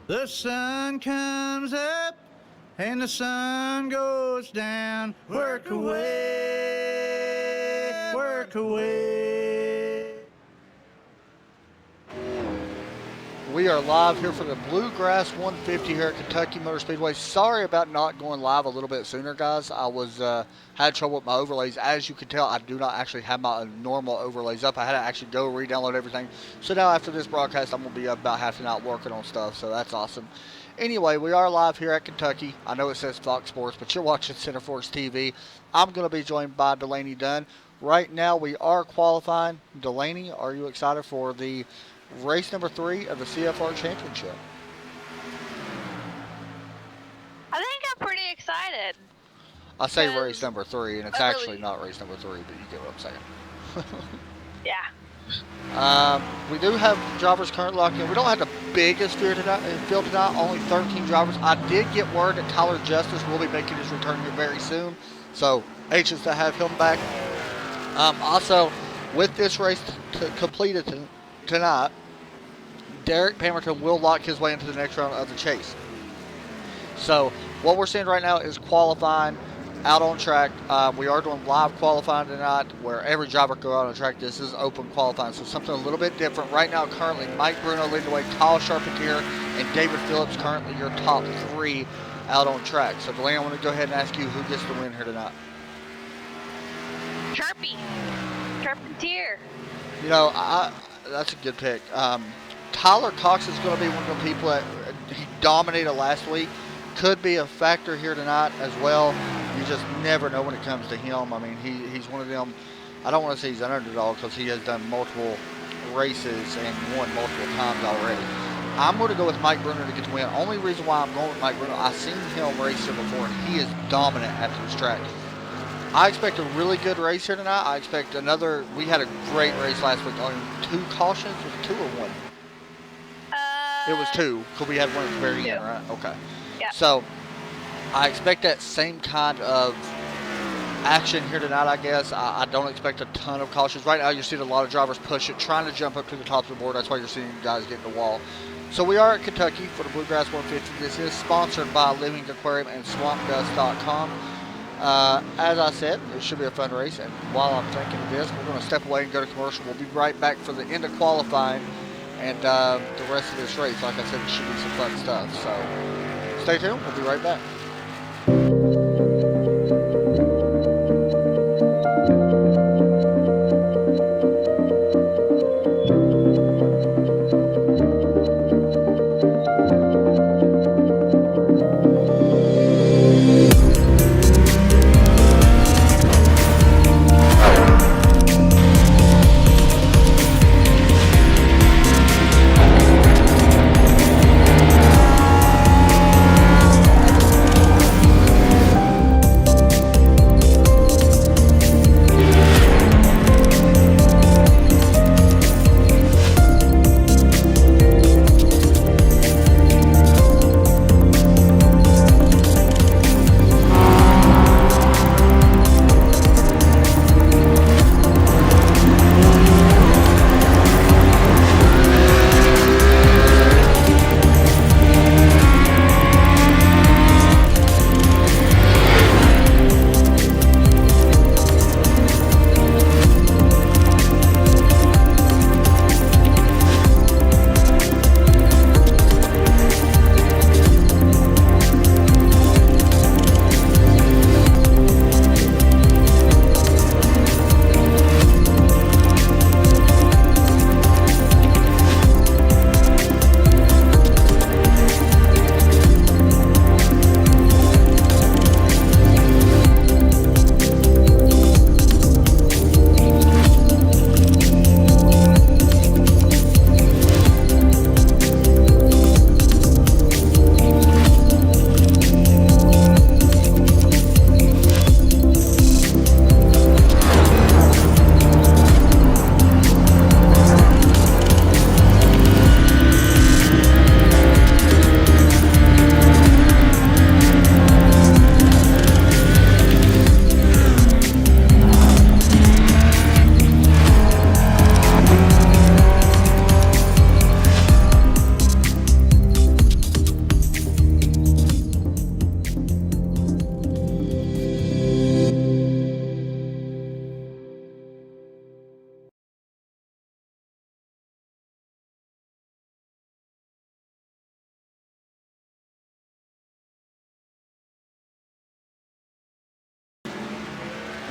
The sun comes up and the sun goes down. Work away, work away. We are live here for the Bluegrass 150 here at Kentucky Motor Speedway. Sorry about not going live a little bit sooner, guys. I was had trouble with my overlays. As you can tell, I do not actually have my normal overlays up. I had to actually go re-download everything. So now after this broadcast, I'm going to be up about half an hour working on stuff, so that's awesome. Anyway, we are live here at Kentucky. I know it says Fox Sports, but you're watching Center Force TV. I'm going to be joined by Delaney Dunn. Right now, we are qualifying. Delaney, are you excited for the race number 3 of the CFR Championship? I think I'm pretty excited. I say race number 3, and it's actually really... not race number 3, but you get what I'm saying. Yeah. We do have drivers currently locked in. We don't have the biggest field tonight, only 13 drivers. I did get word that Tyler Justice will be making his return here very soon, so anxious to have him back. Also, with this race completed tonight, Derek Pemberton will lock his way into the next round of the chase. So what we're seeing right now is qualifying out on track. We are doing live qualifying tonight where every driver can go out on track. This is open qualifying, so something a little bit different. Right now, currently, Mike Bruno leading the way, Kyle Charpentier, and David Phillips currently your top 3 out on track. So Delaney, I want to go ahead and ask you who gets the win here tonight. Charpentier. You know, that's a good pick. Tyler Cox is going to be one of the people that he dominated last week. Could be a factor here tonight as well. You just never know when it comes to him. I mean, he's one of them. I don't want to say he's an underdog because he has done multiple races and won multiple times already. I'm going to go with Mike Bruno to get the win. Only reason why I'm going with Mike Bruno, I've seen him race here before, and he is dominant at this track. I expect a really good race here tonight. I expect another. We had a great race last week. Only 2 cautions. Was it 2 or 1? It was 2, because we had one at the very end, right? Okay. Yeah. So, I expect that same kind of action here tonight, I guess. I don't expect a ton of cautions. Right now, you're seeing a lot of drivers push it, trying to jump up to the top of the board. That's why you're seeing guys get in the wall. So, we are at Kentucky for the Bluegrass 150. This is sponsored by Living Aquarium and SwampDust.com. As I said, it should be a fun race. And while I'm thinking of this, we're going to step away and go to commercial. We'll be right back for the end of qualifying and the rest of this race. Like I said, it should be some fun stuff. So stay tuned. We'll be right back.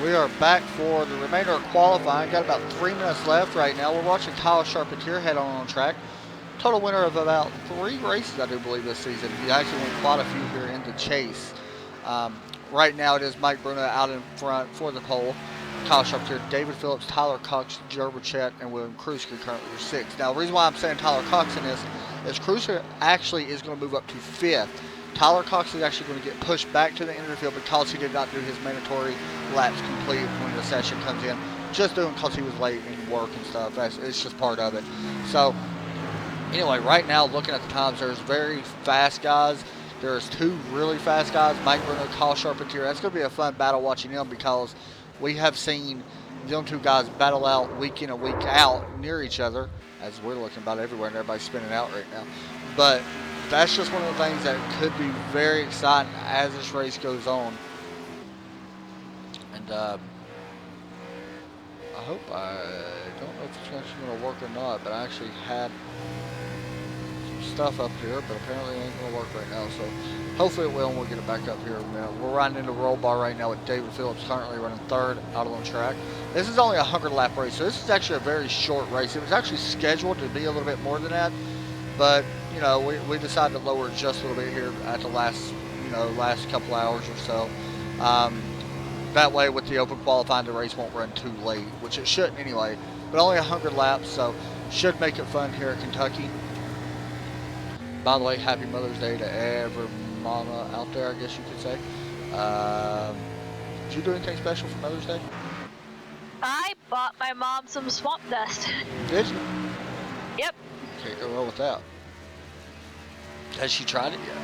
We are back for the remainder of qualifying. Got about 3 minutes left right now. We're watching Kyle Charpentier head on track. Total winner of about 3 races, I do believe, this season. He actually won quite a few here in the chase. Right now it is Mike Bruno out in front for the pole. Kyle Charpentier, David Phillips, Tyler Cox, Joe Burchett, and William Krusker currently are 6th. Now, the reason why I'm saying Tyler Cox in this is Krusker actually is going to move up to 5th. Tyler Cox is actually going to get pushed back to the end of the field because he did not do his mandatory laps complete when the session comes in. Just doing because he was late in work and stuff. It's just part of it. So, anyway, right now, looking at the times, there's very fast guys. There's 2 really fast guys, Mike Bruno, Kyle Charpentier. That's going to be a fun battle watching them because we have seen them 2 guys battle out week in and week out near each other, as we're looking about everywhere and everybody's spinning out right now. But that's just one of the things that could be very exciting as this race goes on. And I hope, I don't know if it's actually going to work or not, but I actually had some stuff up here, but apparently it ain't going to work right now. So hopefully it will, and we'll get it back up here in a minute. We're riding into roll bar right now with David Phillips currently running 3rd out on track. This is only a 100-lap race, so this is actually a very short race. It was actually scheduled to be a little bit more than that, but you know, we decided to lower it just a little bit here at the last couple hours or so. That way, with the open qualifying, the race won't run too late, which it shouldn't anyway. But only 100 laps, so should make it fun here at Kentucky. By the way, happy Mother's Day to every mama out there, I guess you could say. Did you do anything special for Mother's Day? I bought my mom some swamp dust. Did you? Yep. Can't go well with that. Has she tried it yet?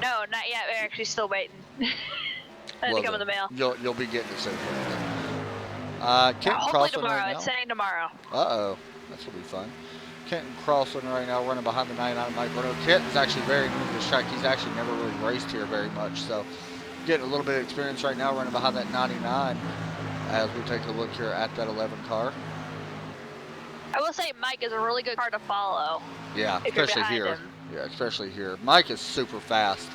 No, not yet. We're actually still waiting. That'll Well, come in the mail. You'll be getting it soon. Kenton Hopefully Crossland tomorrow. right now. It's saying tomorrow. Uh-oh. That's going to be fun. Kenton Crossland right now running behind the 99 Mike Bruno. Kenton's actually very new to this track. He's actually never really raced here very much. So getting a little bit of experience right now running behind that 99 as we take a look here at that 11 car. I will say Mike is a really good car to follow. Yeah, if you're especially behind here. him. Yeah, especially here. Mike is super fast.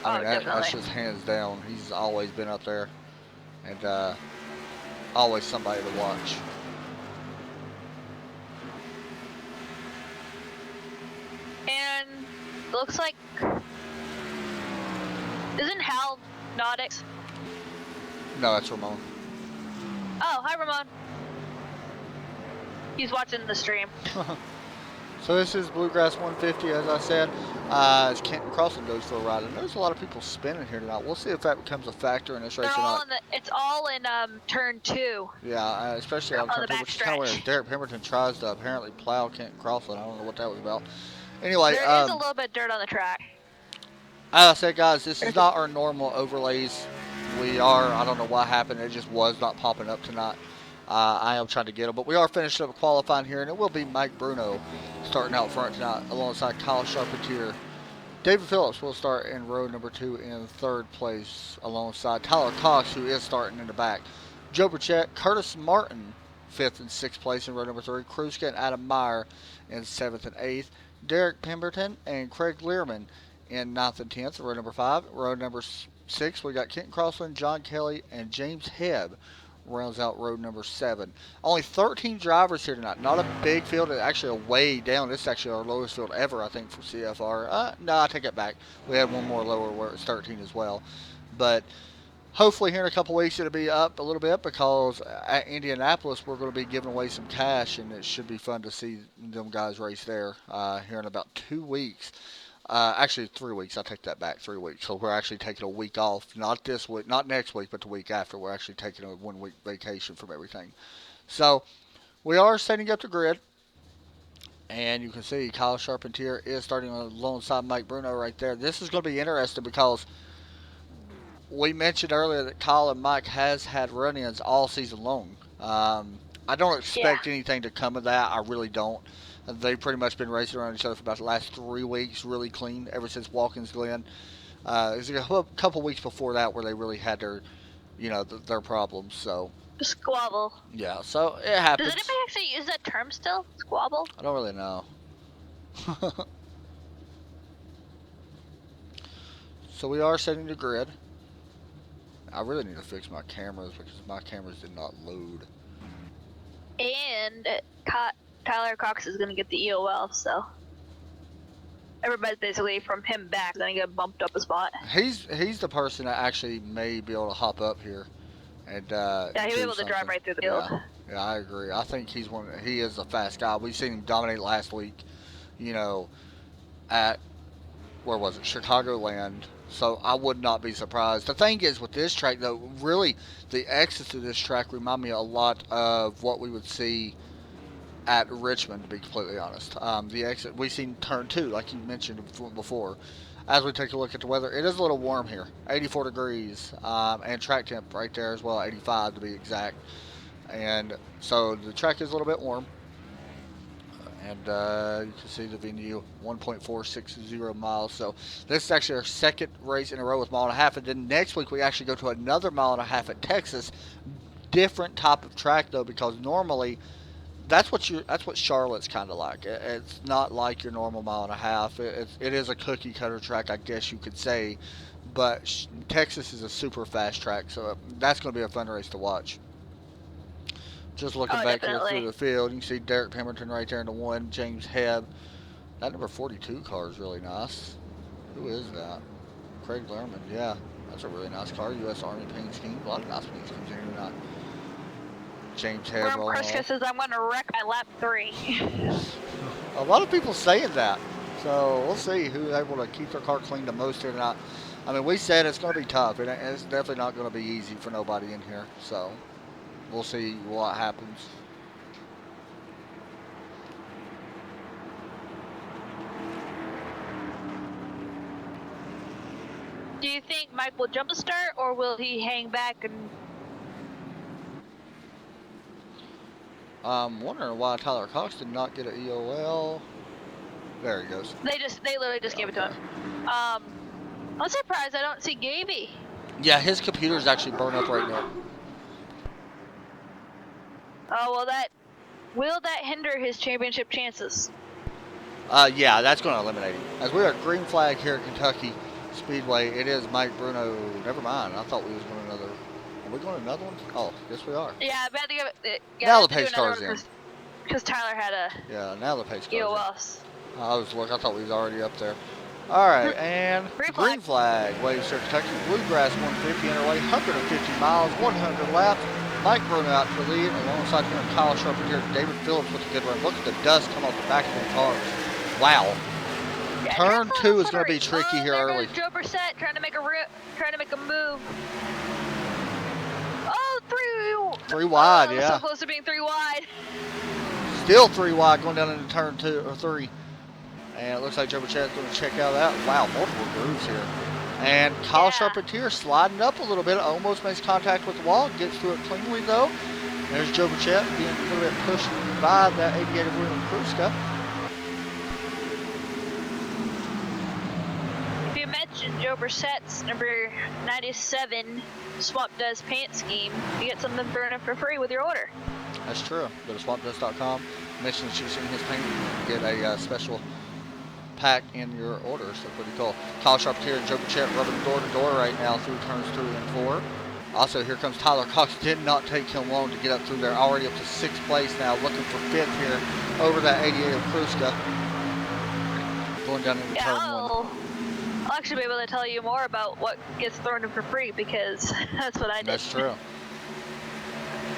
I mean, that's definitely. just hands down. He's always been up there. And always somebody to watch. And looks like isn't Hal Nautics? No, that's Ramon. Oh, hi Ramon. He's watching the stream. So this is Bluegrass 150, as I said, as Kenton Crossland goes for a ride. And there's a lot of people spinning here tonight. We'll see if that becomes a factor in this race or not. It's all in turn 2. Yeah, especially on turn 2, which is kind of where Derek Pemberton tries to apparently plow Kenton Crossland. I don't know what that was about. Anyway, there is a little bit of dirt on the track. As I said, guys, this is not our normal overlays. I don't know what happened. It just was not popping up tonight. I am trying to get them, but we are finishing up qualifying here, and it will be Mike Bruno starting out front tonight alongside Kyle Charpentier. David Phillips will start in row number 2 in 3rd place alongside Tyler Cox, who is starting in the back. Joe Burchett, Curtis Martin, 5th and 6th place in row number 3. Kruska and Adam Meyer in 7th and 8th. Derek Pemberton and Craig Learman in 9th and 10th, row number 5. Row number 6, we got Kenton Crossland, John Kelly, and James Hebb rounds out road number 7. Only 13 drivers here tonight. Not a big field. It's actually a way down. This is actually our lowest field ever, I think, for CFR. No, I take it back. We have one more lower where it's 13 as well. But hopefully here in a couple weeks it'll be up a little bit because at Indianapolis we're going to be giving away some cash, and it should be fun to see them guys race there here in about 2 weeks. Actually 3 weeks. I take that back. 3 weeks. So we're actually taking a week off. Not this week, not next week, but the week after. We're actually taking a 1 week vacation from everything. So we are setting up the grid. And you can see Kyle Charpentier is starting alongside Mike Bruno right there. This is going to be interesting because we mentioned earlier that Kyle and Mike has had run-ins all season long. I don't expect anything to come of that. I really don't. They've pretty much been racing around each other for about the last 3 weeks, really clean, ever since Watkins Glen. It was a couple weeks before that where they really had their, their problems. So Squabble. yeah, so it happens. Does anybody actually use that term still? Squabble? I don't really know. So we are setting the grid I really need to fix my cameras because my cameras did not load. And Tyler Cox is gonna get the EOL, so everybody's basically from him back gonna get bumped up a spot. He's the person that actually may be able to hop up here and Yeah, he'll be do able to drive something. right through the field. Yeah, I agree. I think he is a fast guy. We've seen him dominate last week, you know, at where was it? Chicagoland. So I would not be surprised. The thing is with this track though, really the exits of this track remind me a lot of what we would see at Richmond, to be completely honest. The exit we've seen turn 2, like you mentioned before. As we take a look at the weather, it is a little warm here, 84 degrees, and track temp right there as well, 85 to be exact. And so the track is a little bit warm. And you can see the venue, 1.460 miles. So this is actually our second race in a row with 1.5 miles. And then next week we actually go to another 1.5 miles at Texas. Different type of track though, because normally that's what Charlotte's kind of like. It's not like your normal 1.5 miles. It is a cookie cutter track, I guess you could say. But Texas is a super fast track, so that's going to be a fun race to watch. Just looking back definitely. here through the field, you can see Derek Pemberton right there in the 1, James Hebb. That number 42 car is really nice. Who is that? Craig Lerman, yeah. That's a really nice car. U.S. Army paint scheme. A lot of nice paint schemes here tonight. James Hebb rolling Kruska off. says I'm going to wreck my lap 3. A lot of people saying that. So we'll see who's able to keep their car clean the most here tonight. I mean, we said it's going to be tough. It's definitely not going to be easy for nobody in here. So we'll see what happens. Do you think Mike will jump a start, or will he hang back and... I'm wondering why Tyler Cox did not get an EOL. There he goes. They literally just gave it to him. I'm surprised I don't see Gaby. Yeah, his computer's actually burned up right now. Oh, well, will that hinder his championship chances? Yeah, that's going to eliminate him. As we are at green flag here at Kentucky Speedway, it is Mike Bruno. Never mind. I thought we was going another. Are we going another one? Oh, yes we are. Yeah, I had to give it. Now the pace car's in. Because Tyler had a Yeah, now the pace car's EOS. in. I thought we was already up there. All right, and green flag. Waves here, Kentucky. Bluegrass 150 underway, 150 miles, 100 laps. Mike Bruno out for the lead, alongside him Kyle Sharpton here. David Phillips with a good run. Look at the dust come off the back of the cars. Wow. Yeah, Turn 2 is going to be tricky here early. Joe Brissett trying to make a move. Oh, 3 wide, oh, yeah. So close to being 3 wide. Still 3 wide going down into turn 2 or 3. And it looks like Joe Brichett's going to check out that. Wow, multiple grooves here. And Kyle Charpentier sliding up a little bit, almost makes contact with the wall, gets through it cleanly though. There's Joe Brichett being a little bit pushed by that 88 of William Kruska. If you mentioned Joe Brissett's number 97 Swap Does paint scheme, you get something thrown in for free with your order. That's true. Go to swapdust.com, mention that you've seen his paint, get a special pack in your order. So pretty cool. Kyle Charpentier and Joe Brichett rubbing door to door right now through turns 3 and 4. Also, here comes Tyler Cox. Did not take him long to get up through there. Already up to 6th place now, looking for 5th here over that 88 of Kruska. Going down into turn 1. I'll actually be able to tell you more about what gets thrown in for free because that's what I did. That's true.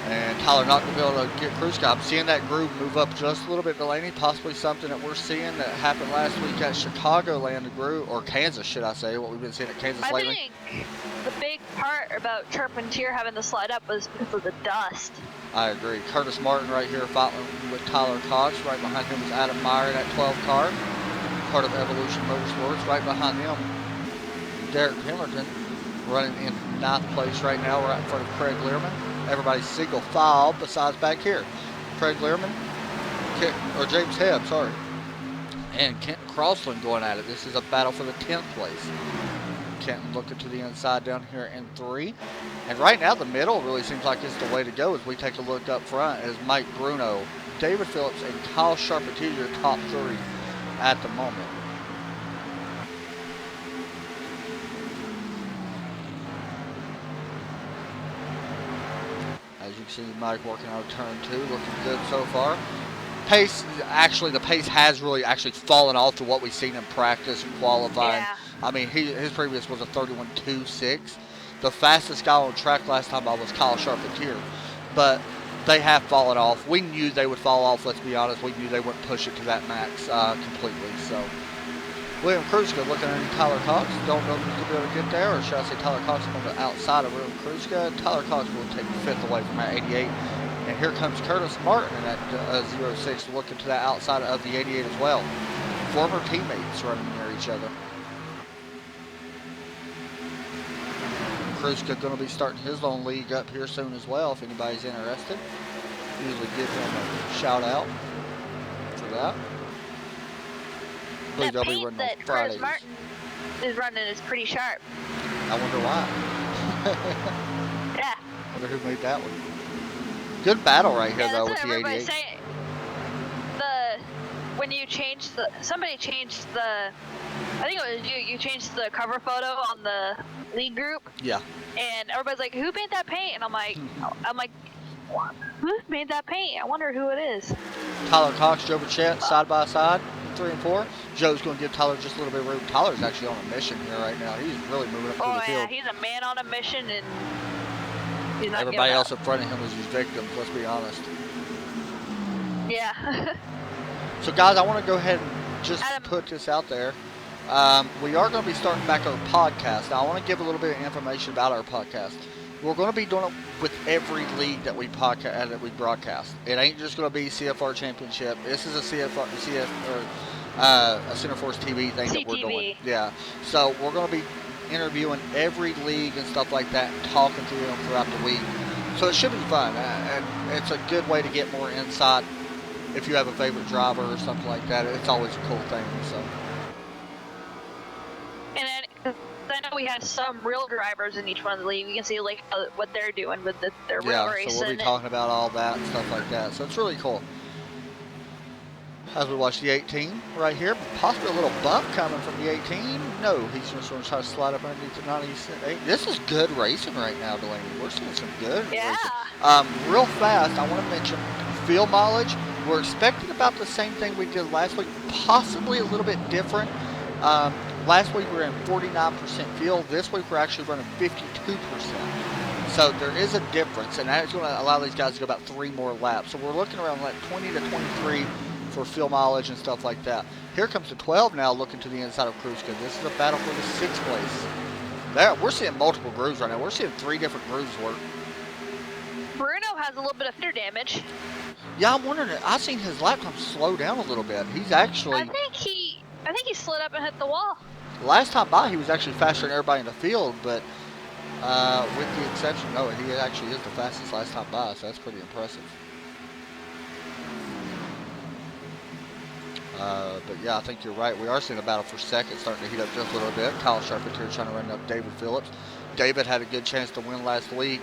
And Tyler not going to be able to get Kruska. I'm seeing that groove move up just a little bit, Delaney. Possibly something that we're seeing that happened last week at Chicagoland, the groove, or Kansas, should I say, what we've been seeing at Kansas lately. I think the big part about Charpentier having to slide up was because of the dust. I agree. Curtis Martin right here fighting with Tyler Cox. Right behind him is Adam Meyer in that 12 car. Part of Evolution Motorsports. Right behind them, Derek Pemberton running in 9th place right now. We're right in front of Craig Learman. Everybody's single file besides back here. Craig Learman, or James Hebb, sorry. And Kenton Crossland going at it. This is a battle for the 10th place. Kenton looking to the inside down here in 3. And right now the middle really seems like it's the way to go as we take a look up front as Mike Bruno, David Phillips, and Kyle Charpentier, your top 3 at the moment. can see Mike working on turn 2, looking good so far. Pace, actually, the pace has really actually fallen off to what we've seen in practice and qualifying. Yeah. I mean, his previous was a 31.26. The fastest guy on track last time I was Kyle Charpentier. But they have fallen off. We knew they would fall off, let's be honest. We knew they wouldn't push it to that max completely. So, William Kruska looking at Tyler Cox. Don't know if he's going to be able to get there, or should I say Tyler Cox on the outside of William Kruska. Tyler Cox will take 5th away from that 88. And here comes Curtis Martin at 06 looking to that outside of the 88 as well. Former teammates running near each other. Kruska going to be starting his own league up here soon as well if anybody's interested. Usually give him a shout out for that. I believe they'll be running on Fridays. Curtis Martin is running is pretty sharp. I wonder why. Yeah. Wonder who made that one. Good battle right here though with the 88. Saying, when you changed somebody changed I think it was you changed the cover photo on the league group. Yeah. And everybody's like, who made that paint? And I'm like, who made that paint? I wonder who it is. Tyler Cox, Joe Burchett, side by side, 3 and 4. Joe's going to give Tyler just a little bit of room. Tyler's actually on a mission here right now. He's really moving up through the field. Oh yeah, he's a man on a mission, and he's not everybody else in front of him is his victims, let's be honest. Yeah. So guys, I want to go ahead and just put this out there. We are going to be starting back our podcast. Now, I want to give a little bit of information about our podcast. We're going to be doing it with every league that we broadcast. It ain't just going to be CFR Championship. This is a a Center Force TV thing that we're doing. Yeah. So we're going to be interviewing every league and stuff like that, and talking to them throughout the week. So it should be fun, and it's a good way to get more insight. If you have a favorite driver or something like that, it's always a cool thing. So. And then I know we have some real drivers in each one of the league. We can see like what they're doing with their real racing. So we'll be talking about all that and stuff like that. So it's really cool. As we watch the 18 right here, possibly a little bump coming from the 18. No, he's just going to try to slide up underneath the 98. This is good racing right now, Delaney. We're seeing some good racing. Real fast, I want to mention field mileage. We're expecting about the same thing we did last week, possibly a little bit different. Last week we were in 49% field. This week we're actually running 52%. So there is a difference, and that's going to allow these guys to go about 3 more laps. So we're looking around like 20 to 23 for fuel mileage and stuff like that. Here comes the 12 now looking to the inside of Kruska. This is a battle for the 6th place. There, we're seeing multiple grooves right now. We're seeing 3 different grooves work. Bruno has a little bit of fear damage. Yeah, I'm wondering. I've seen his lap time slow down a little bit. He's actually. I think he slid up and hit the wall. Last time by, he was actually faster than everybody in the field, but with the exception, no, he actually is the fastest last time by, so that's pretty impressive. But yeah, I think you're right. We are seeing a battle for second starting to heat up just a little bit. Kyle Charpentier trying to run up David Phillips. David had a good chance to win last week.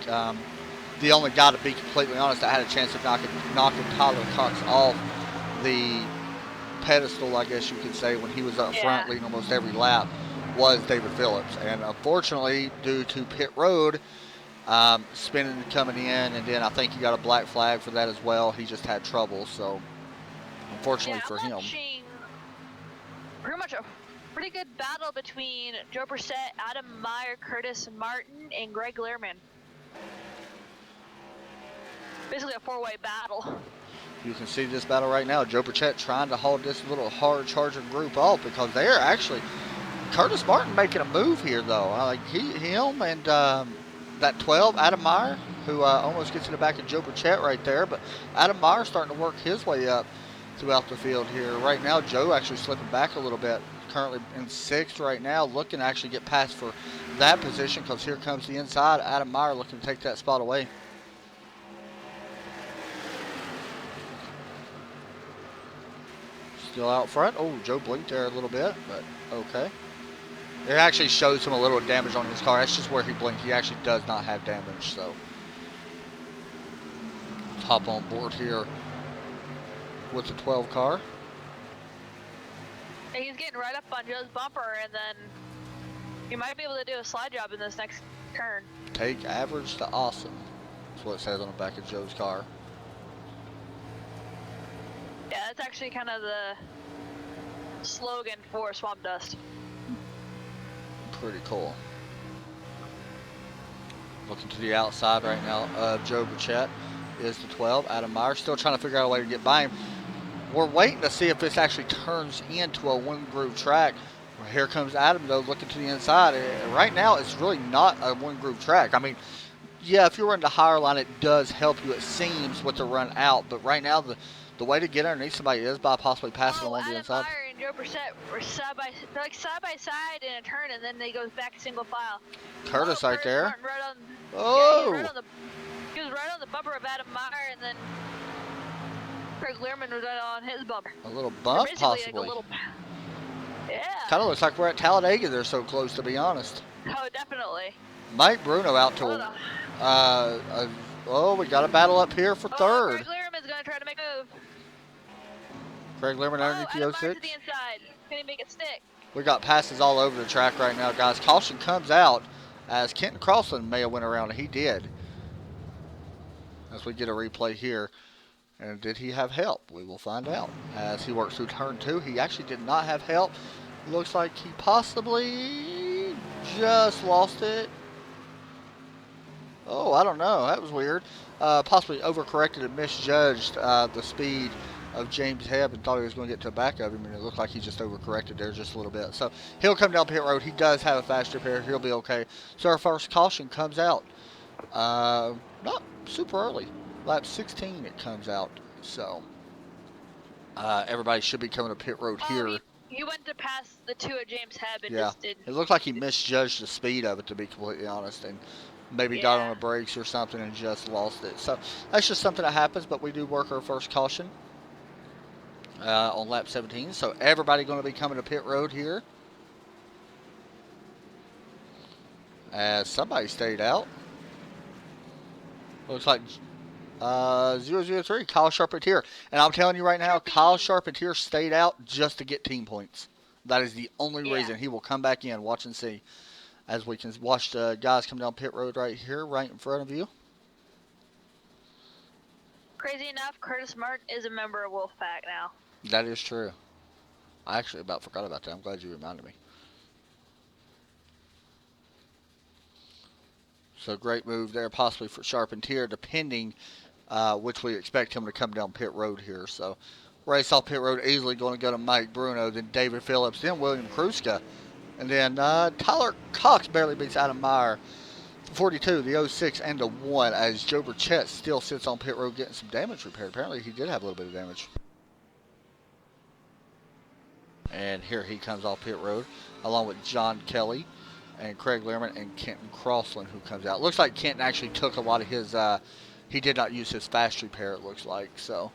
The only guy, to be completely honest, that had a chance of knocking Tyler Cox off the pedestal, I guess you could say, when he was up front leading almost every lap, was David Phillips. And unfortunately, due to pit road spinning and coming in, and then I think he got a black flag for that as well. He just had trouble, so unfortunately for him. Pretty much a pretty good battle between Joe Brissett, Adam Meyer, Curtis Martin, and Greg Lehrman. Basically a 4-way battle. You can see this battle right now. Joe Burchett trying to hold this little hard charging group off because they're actually Curtis Martin making a move here though. Like him and that 12 Adam Meyer, who almost gets in the back of Joe Burchett right there, but Adam Meyer starting to work his way up throughout the field here. Right now, Joe actually slipping back a little bit. Currently in 6th right now, looking to actually get past for that position because here comes the inside. Adam Meyer looking to take that spot away. Still out front. Oh, Joe blinked there a little bit, but okay. It actually shows him a little damage on his car. That's just where he blinked. He actually does not have damage, so let's hop on board here with the 12 car. He's getting right up on Joe's bumper, and then he might be able to do a slide job in this next turn. Take average to awesome. That's what it says on the back of Joe's car. Yeah, that's actually kind of the slogan for Swamp Dust. Pretty cool. Looking to the outside right now of Joe Burchett is the 12. Adam Meyer still trying to figure out a way to get by him. We're waiting to see if this actually turns into a one-groove track. Here comes Adam, though, looking to the inside. Right now, it's really not a one-groove track. I mean, yeah, if you run the higher line, it does help you, it seems, with the run out. But right now, the way to get underneath somebody is by possibly passing along the inside. Adam Meyer and Joe Burchett were side by side in a turn, and then they go back single file. Curtis right Curtis there. Martin right on, Oh! yeah, he was right on the bumper of Adam Meyer, and then Craig Learman was right on his bumper. A little bump, possibly. Like a little, yeah. Kind of looks like we're at Talladega. They're so close, to be honest. Oh, definitely. Mike Bruno out to... oh, we got a battle up here for third. Craig Learman's going to try to make a move. Craig Learman underneath the 06. To the inside. Can he make it stick? We got passes all over the track right now, guys. Caution comes out as Kenton Crossland may have went around, and he did. As we get a replay here. And did he have help? We will find out. As he works through turn 2, he actually did not have help. Looks like he possibly just lost it. Oh, I don't know. That was weird. Possibly overcorrected and misjudged the speed of James Hebb and thought he was going to get to the back of him, and it looked like he just overcorrected there just a little bit. So he'll come down pit road. He does have a fast trip here. He'll be okay. So our first caution comes out. Not super early. Lap 16 it comes out. So everybody should be coming to pit road here. He went to pass the 2 of James Hebb and yeah. just didn't. It looked like he misjudged the speed of it, to be completely honest, and maybe got on the brakes or something and just lost it. So that's just something that happens, but we do work our first caution on lap 17. So everybody going to be coming to pit road here. As somebody stayed out. Looks like 003, Kyle Charpentier. And I'm telling you right now, Kyle Charpentier stayed out just to get team points. That is the only reason. He will come back in. Watch and see. As we can watch the guys come down pit road right here, right in front of you. Crazy enough, Curtis Martin is a member of Wolfpack now. That is true. I actually about forgot about that. I'm glad you reminded me. So great move there, possibly for Charpentier, depending which we expect him to come down pit road here. So race off pit road, easily going to go to Mike Bruno, then David Phillips, then William Kruska. And then Tyler Cox barely beats Adam Meyer. 42, the 06, and the 1, as Joe Burchett still sits on pit road getting some damage repaired. Apparently he did have a little bit of damage. And here he comes off pit road, along with John Kelly and Craig Learman and Kenton Crossland, who comes out. Looks like Kenton actually took a lot of his, he did not use his fast repair, it looks like, so.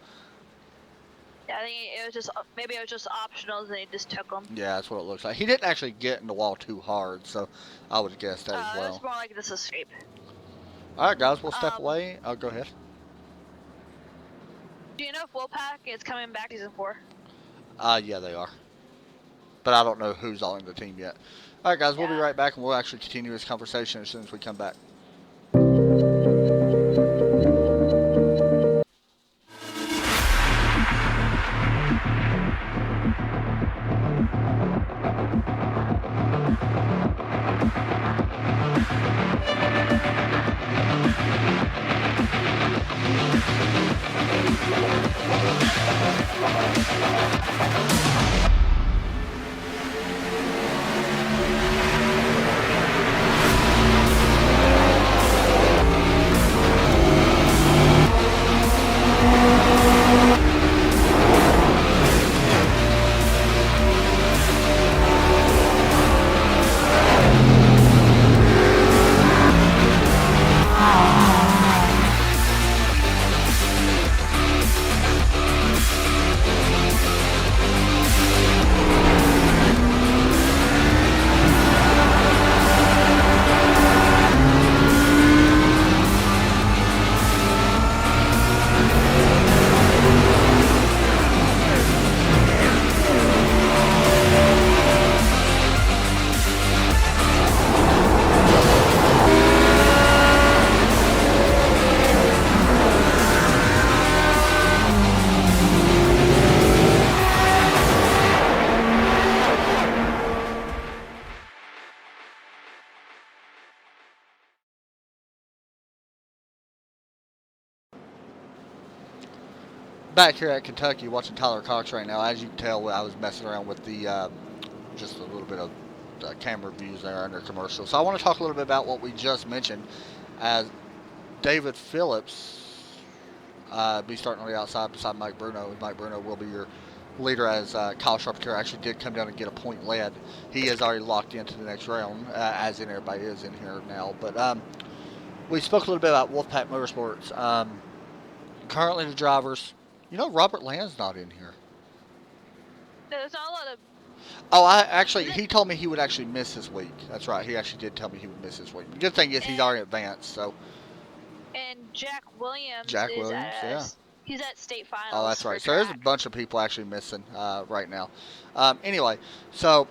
Yeah, I think it was just, maybe it was just optionals and he just took them. Yeah, that's what it looks like. He didn't actually get in the wall too hard, so I would guess that as well. It's more like this escape. All right, guys, we'll step away. Oh, go ahead. Do you know if Wolfpack is coming back season 4? Yeah, they are. But I don't know who's all in the team yet. All right, guys, we'll be right back, and we'll actually continue this conversation as soon as we come back. back here at Kentucky watching Tyler Cox right now. As you can tell, I was messing around with the just a little bit of camera views there under commercial. So I want to talk a little bit about what we just mentioned, as David Phillips be starting on the outside beside Mike Bruno. Mike Bruno will be your leader, as Kyle Charpentier actually did come down and get a point led. He is already locked into the next round, as in everybody is in here now. But we spoke a little bit about Wolfpack Motorsports. Currently the drivers, Robert Land's not in here. There's not a lot of. Oh, he told me he would actually miss this week. That's right. He actually did tell me he would miss this week. The good thing is he's already advanced, so. And Jack Williams. Yeah. He's at state finals. Oh, that's right. So there's a bunch of people actually missing right now. Anyway, so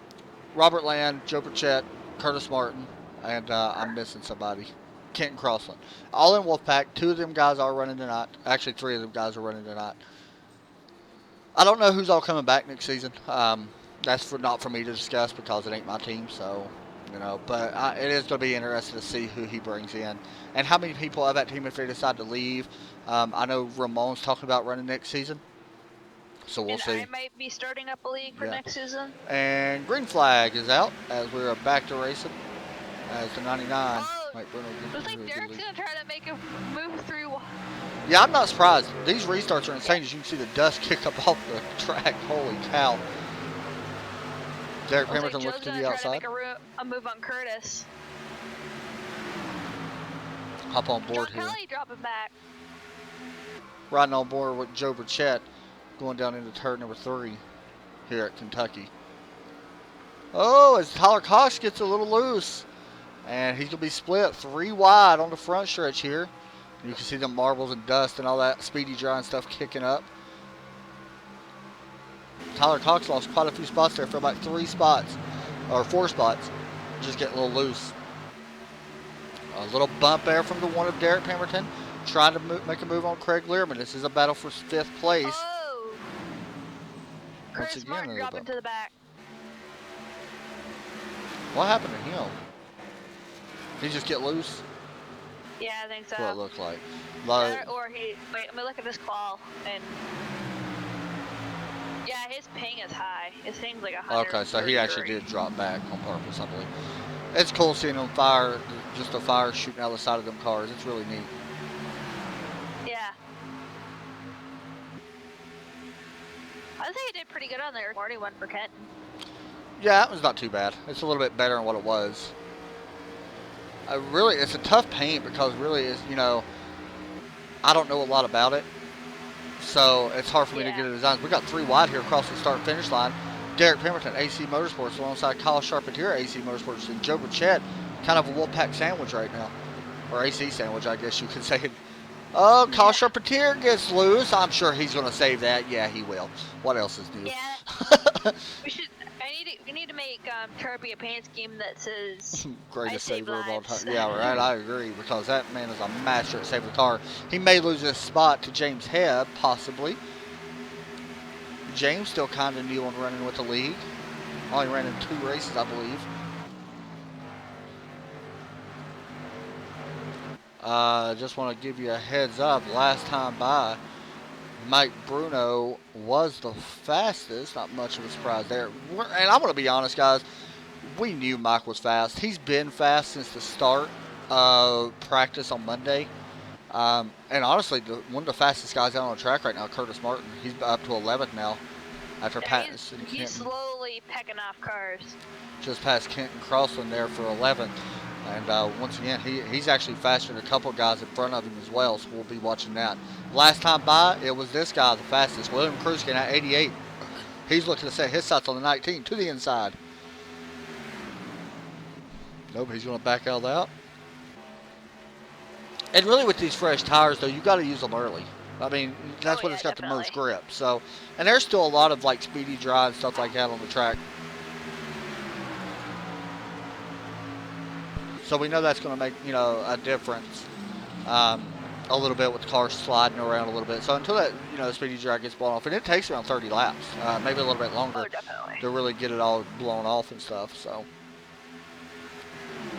Robert Land, Joe Burchett, Curtis Martin, and I'm missing somebody. Kenton Crossland. All in Wolfpack. 2 of them guys are running tonight. Actually, 3 of them guys are running tonight. I don't know who's all coming back next season. That's not for me to discuss because it ain't my team. So, but it is going to be interesting to see who he brings in and how many people of that team, if they decide to leave. I know Ramon's talking about running next season. So we'll see. I might be starting up a league for next season. And green flag is out as we're back to racing. As the 99. Looks like Derek's going to try to make a move through. Yeah, I'm not surprised. These restarts are insane. As you can see the dust kick up off the track. Holy cow. Derek Pemberton looks to the outside. To make a move on Curtis. Hop on board here. Kelly dropping back. Riding on board with Joe Burchett going down into turn number 3 here at Kentucky. Oh, as Tyler Cox gets a little loose. And he's going to be split 3 wide on the front stretch here. You can see the marbles and dust and all that speedy dry and stuff kicking up. Tyler Cox lost quite a few spots there for about 3 spots, or 4 spots. Just getting a little loose. A little bump there from the one of Derek Pemberton, trying to make a move on Craig Learman. This is a battle for 5th place. Oh! Curtis Martin dropping to the back. What happened to him? Did he just get loose? Yeah, I think so. That's what it looked like. Wait, let me look at this call. And yeah, his ping is high. His ping's like 100. Okay, so he actually did drop back on purpose, I believe. It's cool seeing them fire, just a fire shooting out the side of them cars. It's really neat. Yeah. I think he did pretty good on there. 41 for Kenton. Yeah, that was not too bad. It's a little bit better than what it was. It's a tough paint because really is, I don't know a lot about it. So it's hard for me to get a design. We got 3 wide here across the start-finish line. Derek Pemberton, AC Motorsports, alongside Kyle Charpentier, AC Motorsports, and Joe Burchett, kind of a Wolfpack sandwich right now. Or AC sandwich, I guess you could say. Oh, Kyle Charpentier gets loose. I'm sure he's going to save that. Yeah, he will. What else is new? Yeah. We need to make Charpy a paint scheme that says greatest saver of all time. Yeah, right. I agree, because that man is a master at saving the car. He may lose his spot to James Hebb, possibly. James still kind of new on running with the league. Only ran in 2 races, I believe. Just want to give you a heads up. Last time by, Mike Bruno was the fastest. Not much of a surprise there. And I'm going to be honest, guys. We knew Mike was fast. He's been fast since the start of practice on Monday. And honestly, one of the fastest guys out on the track right now, Curtis Martin. He's up to 11th now. After he's slowly pecking off cars. Just past Kenton Crossland there for 11th. And once again, he's actually faster than a couple guys in front of him as well, so we'll be watching that. Last time by, it was this guy, the fastest, William Kruskin at 88. He's looking to set his sights on the 19 to the inside. Nope, he's going to back out of that. And really with these fresh tires, though, you got to use them early. I mean, that's when it's got the most grip. So, and there's still a lot of like speedy dry and stuff like that on the track. So we know that's going to make, a difference a little bit with the car sliding around a little bit. So until that, speedy dry gets blown off, and it takes around 30 laps, maybe a little bit longer to really get it all blown off and stuff. So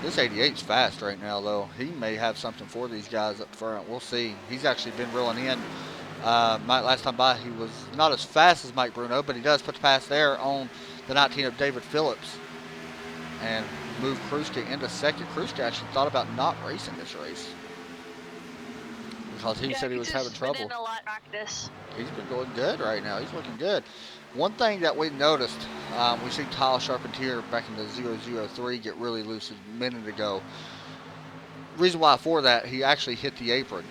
this 88's fast right now, though. He may have something for these guys up front. We'll see. He's actually been reeling in Last time by, he was not as fast as Mike Bruno, but he does put the pass there on the 19 of David Phillips and move Kruska into second. Kruska actually thought about not racing this race because he said he was having trouble. Been in a lot of practice. He's been going good right now. He's looking good. One thing that we noticed, we see Kyle Charpentier back in the 003 get really loose a minute ago. Reason why for that, he actually hit the apron.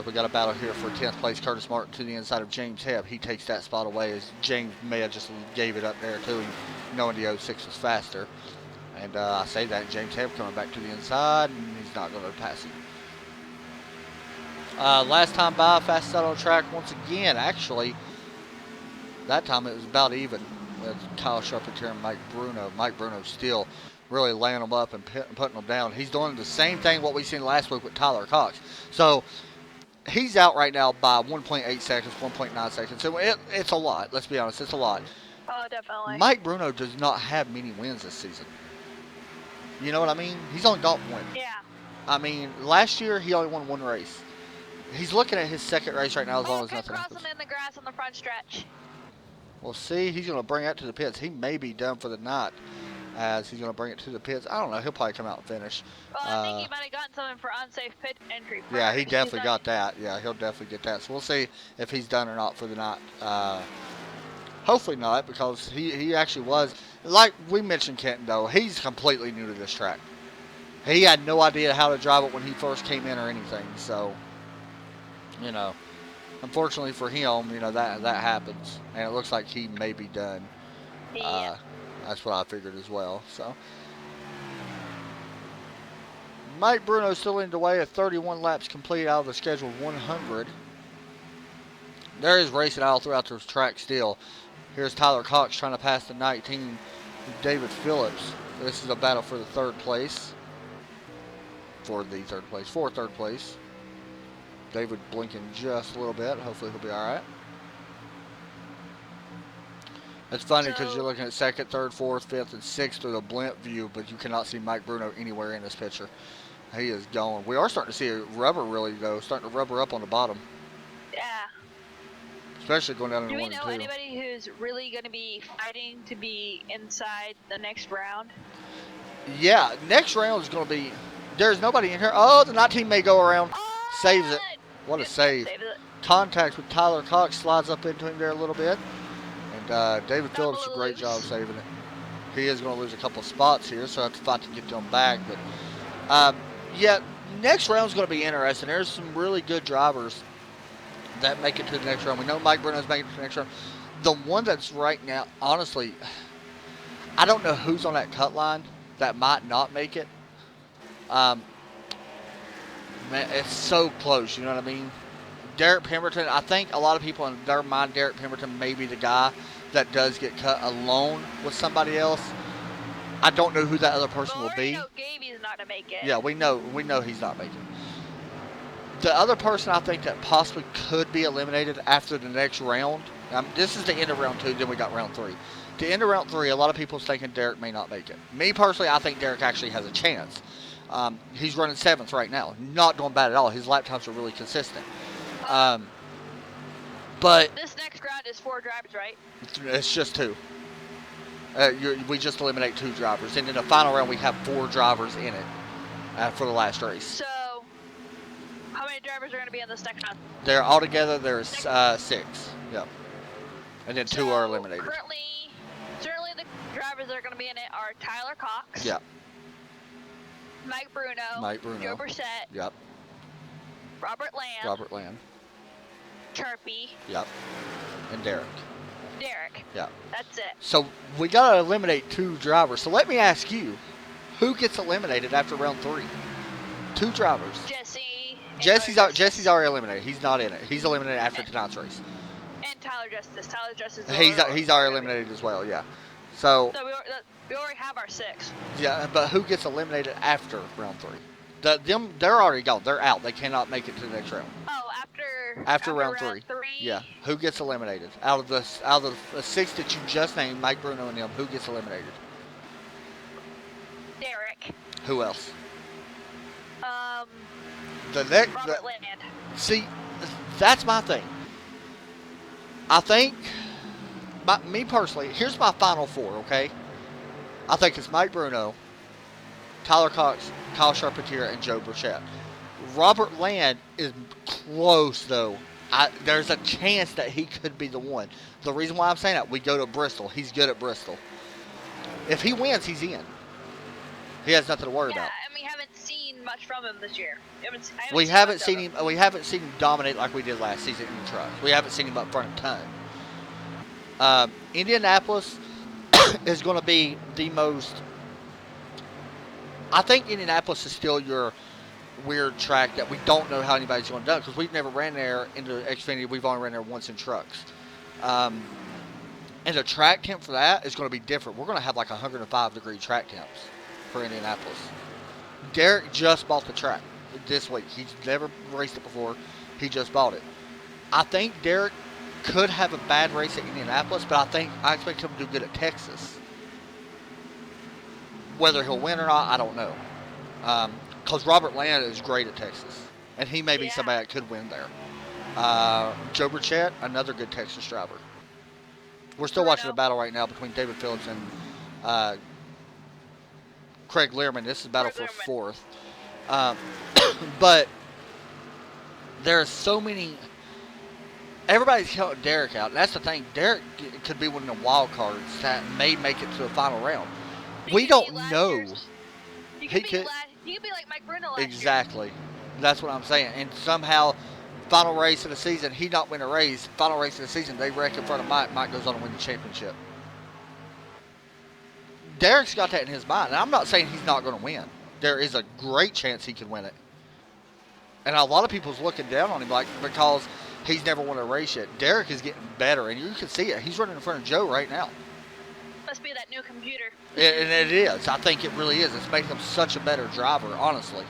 We got a battle here for 10th place. Curtis Martin to the inside of James Hebb. He takes that spot away as James may have just gave it up there to him, knowing the 06 was faster. And I say that, James Hebb coming back to the inside, and he's not going to pass him. Last time by, fastest out on track once again. Actually, that time it was about even with Kyle Charpentier and Mike Bruno. Mike Bruno still really laying them up and putting them down. He's doing the same thing what we seen last week with Tyler Cox. So he's out right now by 1.8 seconds, 1.9 seconds. So it's a lot. Let's be honest, it's a lot. Oh, definitely. Mike Bruno does not have many wins this season. You know what I mean? He's only got one. Yeah. I mean, last year he only won one race. He's looking at his second race right now as long as nothing happens. Crossing in the grass on the front stretch. We'll see. He's going to bring it to the pits. He may be done for the night as he's going to bring it to the pits. I don't know. He'll probably come out and finish. Well, I think he might have gotten something for unsafe pit entry. Yeah, he definitely got that. Yeah, he'll definitely get that. So we'll see if he's done or not for the night. Hopefully not, because he actually was. Like we mentioned Kenton, though, he's completely new to this track. He had no idea how to drive it when he first came in or anything. So, you know, unfortunately for him, you know, that happens. And it looks like he may be done. Yeah. That's what I figured as well. So, Mike Bruno still in the way at 31 laps complete out of the scheduled 100. There is racing all throughout this track still. Here's Tyler Cox trying to pass the 19, David Phillips. This is a battle for the third place. For third place. David blinking just a little bit. Hopefully he'll be all right. It's funny because you're looking at second, third, fourth, fifth, and sixth through the blimp view, but you cannot see Mike Bruno anywhere in this picture. He is going. We are starting to see a rubber really, though, starting to rubber up on the bottom. Yeah. Especially going down in Do the we 1 and know 2. anybody who's really going to be fighting to be inside the next round? Yeah, next round is going to be. There's nobody in here. Oh, the 19 may go around. Saves it. What a save. Contact with Tyler Cox, slides up into him there a little bit. And David Phillips did a great job saving it. He is going to lose a couple of spots here, so I have to fight to get them back. But, yeah, next round is going to be interesting. There's some really good drivers that make it to the next round. We know Mike Bruno's making it to the next round. The one that's right now, honestly, I don't know who's on that cut line that might not make it. Man, it's so close, you know what I mean? Derek Pemberton, I think a lot of people in their mind, Derek Pemberton may be the guy that does get cut alone with somebody else. I don't know who that other person will be. Know Gaby's not to make it. Yeah, we know he's not making it. The other person I think that possibly could be eliminated after the next round, this is the end of round 2, then we got round 3. The end of round 3, a lot of people are thinking Derek may not make it. Me personally, I think Derek actually has a chance. He's running 7th right now. Not doing bad at all. His lap times are really consistent. But this next round is 4 drivers, right? It's just 2. We just eliminate 2 drivers. And in the final round, we have 4 drivers in it for the last race. So, how many drivers are going to be in this next round? They're altogether, there's 6. Yep. And then 2 are eliminated. Certainly the drivers that are going to be in it are Tyler Cox. Yep. Mike Bruno. Joe Brissett. Yep. Robert Land. Charpy. Yep. And Derek. Yep. That's it. So we got to eliminate 2 drivers. So let me ask you, who gets eliminated after round 3? 2 drivers. Jesse's already eliminated. He's not in it. He's eliminated after tonight's race. And Tyler Justice. He's already eliminated as well, yeah. So we already have our 6. Yeah, but who gets eliminated after round 3? They're already gone. They're out. They cannot make it to the next round. Oh, after round 3. Yeah. Who gets eliminated? Out of the 6 that you just named, Mike Bruno and them, who gets eliminated? Derek. Who else? Robert Land. See, that's my thing. I think, me personally, here's my final four, okay? I think it's Mike Bruno, Tyler Cox, Kyle Charpentier, and Joe Burchett. Robert Land is close, though. There's a chance that he could be the one. The reason why I'm saying that, we go to Bristol. He's good at Bristol. If he wins, he's in. He has nothing to worry about. and we haven't seen much from him this year. We haven't seen him. We haven't seen him dominate like we did last season in the truck. We haven't seen him up front a ton. Indianapolis is going to be the most. I think Indianapolis is still your weird track that we don't know how anybody's going to do because we've never ran there into Xfinity. We've only ran there once in trucks. And the track temp for that is going to be different. We're going to have like 105-degree track temps for Indianapolis. Derek just bought the track this week. He's never raced it before. He just bought it. I think Derek could have a bad race at Indianapolis, but I expect him to do good at Texas. Whether he'll win or not, I don't know. Because Robert Land is great at Texas, and he may be somebody that could win there. Joe Burchett, another good Texas driver. We're still watching a battle right now between David Phillips and Craig Learman. This is a battle for fourth. But there's so many. Everybody's counting Derek out. And that's the thing. Derek could be one of the wild cards that may make it to the final round. We don't know. He could be like Mike Bruno last year. Exactly. That's what I'm saying. And somehow, final race of the season, he not win a race. Final race of the season, they wreck in front of Mike. Mike goes on to win the championship. Derek's got that in his mind. And I'm not saying he's not going to win. There is a great chance he could win it. And a lot of people's looking down on him because he's never won a race yet. Derek is getting better, and you can see it. He's running in front of Joe right now. Must be that new computer. And it is. I think it really is. It's making him such a better driver, honestly.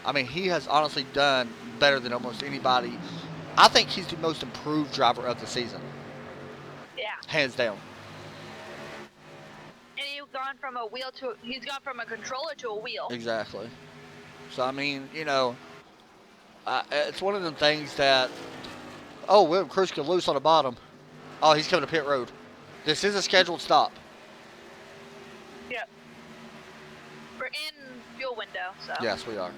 I mean, he has honestly done better than almost anybody. I think he's the most improved driver of the season. Yeah. Hands down. And he's gone from a controller to a wheel. Exactly. So, I mean, it's one of them things that, William Cruz can loose on the bottom. Oh, he's coming to pit road. This is a scheduled stop. Yep. We're in fuel window, so. Yes, we are.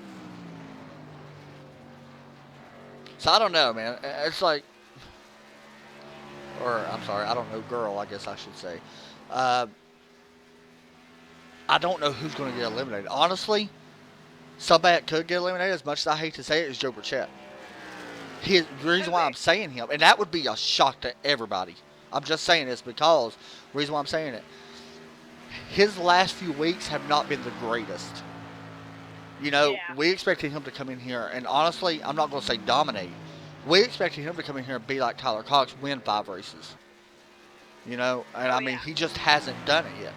So, I don't know, man. It's like, I don't know, girl, I guess I should say. I don't know who's going to get eliminated. Honestly, somebody that could get eliminated, as much as I hate to say it, is Joe Burchett. The reason why I'm saying him, and that would be a shock to everybody. I'm just saying this because the reason why I'm saying it, his last few weeks have not been the greatest. We expected him to come in here, and honestly, I'm not going to say dominate. We expected him to come in here and be like Tyler Cox, win 5 races. I mean, he just hasn't done it yet.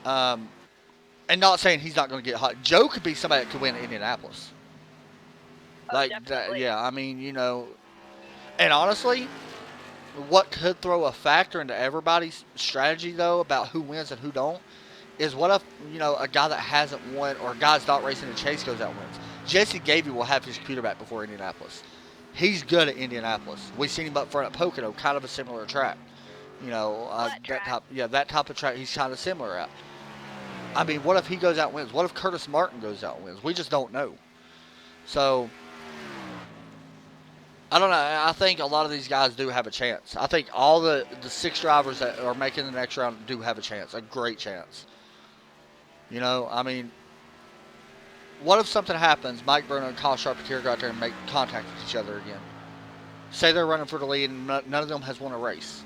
And not saying he's not going to get hot. Joe could be somebody that could win at Indianapolis. Definitely. Yeah, I mean, and honestly, what could throw a factor into everybody's strategy, though, about who wins and who don't, is what if, a guy that hasn't won or a guy's not racing in Chase goes out and wins. Jesse Gavey will have his computer back before Indianapolis. He's good at Indianapolis. We've seen him up front at Pocono, kind of a similar track. That type of track he's kind of similar at. I mean, what if he goes out and wins? What if Curtis Martin goes out and wins? We just don't know. So, I don't know. I think a lot of these guys do have a chance. I think all the 6 drivers that are making the next round do have a chance, a great chance. I mean, what if something happens, Mike Bruno and Kyle Charpentier go out there and make contact with each other again? Say they're running for the lead and none of them has won a race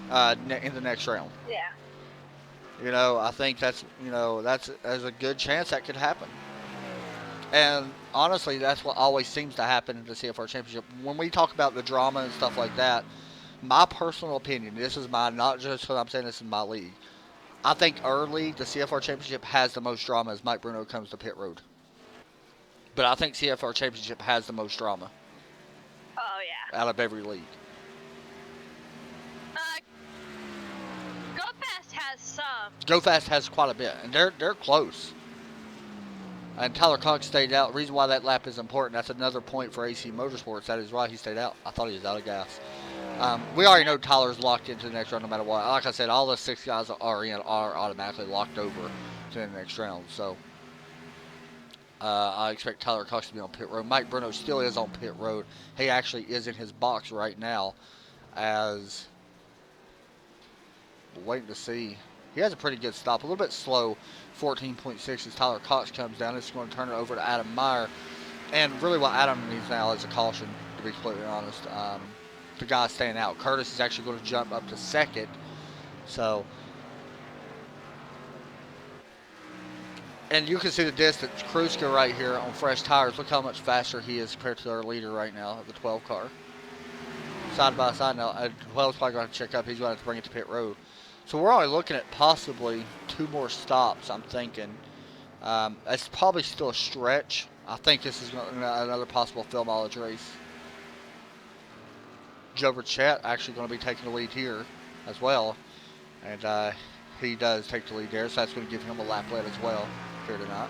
in the next round. Yeah. I think there's a good chance that could happen. And honestly, that's what always seems to happen in the CFR Championship. When we talk about the drama and stuff like that, my personal opinion, this is mine, not just because I'm saying this is my league. I think early, the CFR Championship has the most drama as Mike Bruno comes to pit road. But I think CFR Championship has the most drama. Oh, yeah. Out of every league. Go Fast has some. Go Fast has quite a bit, and they're close. And Tyler Cox stayed out. The reason why that lap is important, that's another point for AC Motorsports. That is why he stayed out. I thought he was out of gas. We already know Tyler's locked into the next round no matter what. Like I said, all the 6 guys that are in are automatically locked over to the next round. So I expect Tyler Cox to be on pit road. Mike Bruno still is on pit road. He actually is in his box right now as we're waiting to see. He has a pretty good stop. A little bit slow. 14.6 as Tyler Cox comes down. It's going to turn it over to Adam Meyer. And really what Adam needs now is a caution, to be completely honest. The guy staying out. Curtis is actually going to jump up to second. So, and you can see the distance. Kruska right here on fresh tires. Look how much faster he is compared to our leader right now, the 12 car. Side by side now. 12 is probably going to check up. He's going to have to bring it to pit road. So we're only looking at possibly 2 more stops, I'm thinking. It's probably still a stretch. I think this is another possible fill mileage race. Joe Burchett actually going to be taking the lead here as well. And he does take the lead there, so that's going to give him a lap lead as well here tonight.